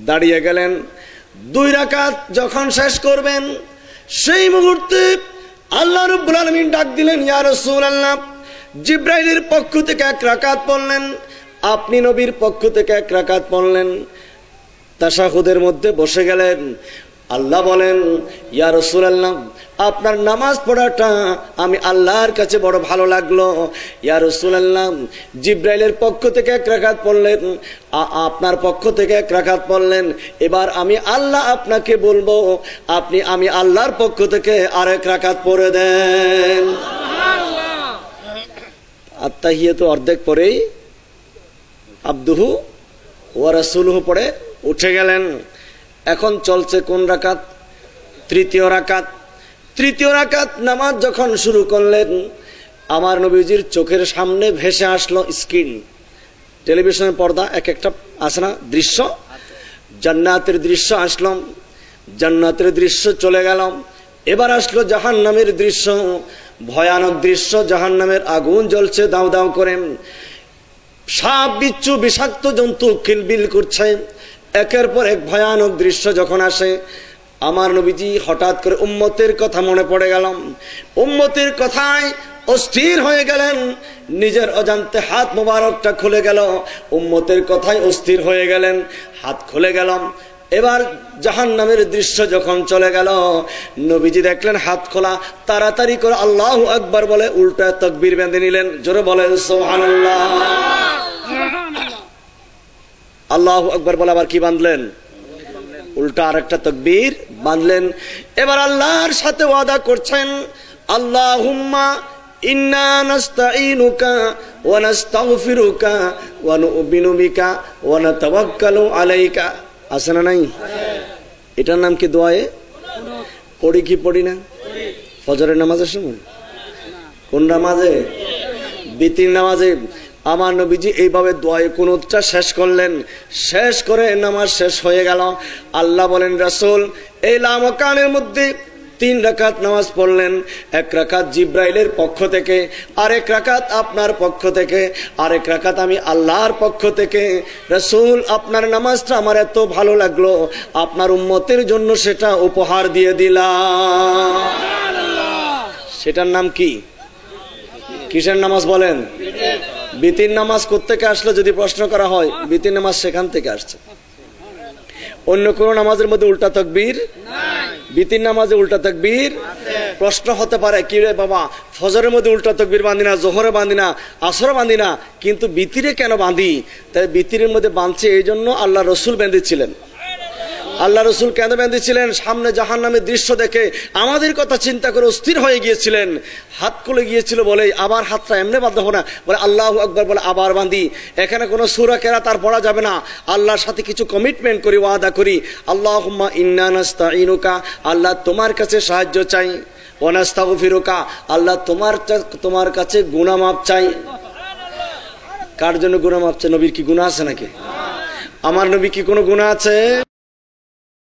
দাঁড়িয়ে গেলেন। 2 রাকাত যখন শেষ করবেন, সেই মুহূর্তে আল্লাহ রাব্বুল আলামিন ডাক দিলেন, ইয়া রাসূলুল্লাহ। জিব্রাইলের পক্ষ থেকে 1 রাকাত পড়লেন, আপনি নবীর পক্ষ থেকে 1 রাকাত পড়লেন। তাশাহুদের মধ্যে বসে গেলেন। আল্লাহ বলেন, ইয়া রাসূলুল্লাহ, আপনার নামাজ পড়াটা আমি আল্লাহর কাছে বড় ভালো লাগলো। ইয়া রাসূলুল্লাহ, জিব্রাইলের পক্ষ থেকে 1 রাকাত পড়লেন, আপনার পক্ষ থেকে 1 রাকাত পড়লেন। এবার আমি আল্লাহ আপনাকে বলবো, আমি আল্লাহর পক্ষ থেকে আরেক রাকাত পড়ে দেন। আত্তাহিয়াতু অর্ধেক পরেই আবদুহু ওয়া রাসূলুহু পড়ে উঠে গেলেন। এখন চলছে কোন রাকাত? তৃতীয় রাকাত। তৃতীয় রাকাত নামাজ যখন শুরু করলেন, আমার নবীজির চোখের সামনে ভেসে আসলো স্ক্রিন, টেলিভিশনের পর্দা, একটা আছে না দৃশ্য, জান্নাতের দৃশ্য আসলো। জান্নাতের দৃশ্য চলে গেল। এবার আসলো জাহান্নামের দৃশ্য, ভয়ানক দৃশ্য। জাহান্নামের আগুন জ্বলছে দাউ দাউ করে, সাপ বিচ্ছু বিষাক্ত জন্তু কিলবিল করছে। একের পর এক ভয়ানক দৃশ্য যখন আসে, আমার নবীজি হঠাৎ করে উম্মতের কথা মনে পড়ে গেল, উম্মতের কথায় অস্থির হয়ে গেলেন, নিজের অজান্তে হাত মোবারকটা খুলে গেল, উম্মতের কথায় অস্থির হয়ে গেলেন, হাত খুলে গেল। এবার জাহান্নামের দৃশ্য যখন চলে গেল, নবীজি দেখলেন হাত খোলা, তাড়াতাড়ি করে আল্লাহু আকবার বলে উল্টা তাকবীর বেঁধে নিলেন। জোরে বলেন সুবহানাল্লাহ। আল্লাহু আকবার বলে আবার কি বাঁধলেন? উল্টা আরেকটা তাকবীর বাঁধলেন। এবার আল্লাহর সাথে ওয়াদা করছেন, আল্লাহুম্মা ইন্না নাস্তাঈনুকা ওয়া নাস্তাগফিরুকা ওয়া নু'মিনু বিকা ওয়া নাতাওয়াক্কালু আলাইকা। আছে না নাই? এটার নাম কি দোয়ায়ে? পড়ি কি পড়ি না? ফজরের নামাজের সময়? কোন নামাজে? বিতির নামাজে। আমার নবীজি এইভাবে দোয়ায়ে কুনুতটা শেষ করলেন। শেষ করে নামাজ শেষ হয়ে গেল। আল্লাহ বলেন, রাসূল এই লামকানের মধ্যে 3 রাকাত নামাজ পড়লেন। 1 রাকাত জিব্রাইলের পক্ষ থেকে, আরেক রাকাত আপনার পক্ষ থেকে, আরেক রাকাত আমি আল্লাহর পক্ষ থেকে। রাসূল আপনার নামাজটা আমার এত ভালো লাগলো, আপনার উম্মতের জন্য সেটা উপহার দিয়ে দিলাম। সেটার নাম কি? কিসের নামাজ বলেন? বিতির নামাজ কোত্থেকে আসলো যদি প্রশ্ন করা হয়, বিতির নামাজ সেখান থেকে আসছে। অন্য কোন নামাজের মধ্যে উল্টা তাকবীর নাই। বিতির নামাজে উল্টা তাকবীর আছে। প্রশ্ন হতে পারে, কি রে বাবা, ফজরের মধ্যে উল্টা তাকবীর বাঁধি না, জোহরে বাঁধি না, আসরে বাঁধি না, কিন্তু বিতিরে কেন বাঁধি? তাই বিতিরের মধ্যে বাঁধছে এই জন্য আল্লাহ রসুল বেঁধেছিলেন। আল্লাহ রসুল কেন বেঁধেছিলেন? সামনে জাহান্নামের দৃশ্য দেখে আমাদের কথা চিন্তা করে অস্থির হয়ে গিয়েছিলেন, হাত খুলে গিয়েছিল বলে আবার হাতটা এমনি বাঁধতে হবে না, বলে আল্লাহু আকবার বলে আবার বাঁধি। এখানে কোনো সূরা কেরাত আর পড়া যাবে না, আল্লাহর সাথে কিছু কমিটমেন্ট করি, ওয়াদা করি। আল্লাহুম্মা ইন্না নাস্তাঈনুকা, আল্লাহ তোমার কাছে সাহায্য চাই। ওয়া নাস্তাগফিরুকা, আল্লাহ তোমার কাছে গুনাহ মাফ চাই। কার জন্য গুনাহ মাফ চাই? নবীর কি গুনাহ আছে নাকি? আমার নবী কি কোনো গুনাহ আছে?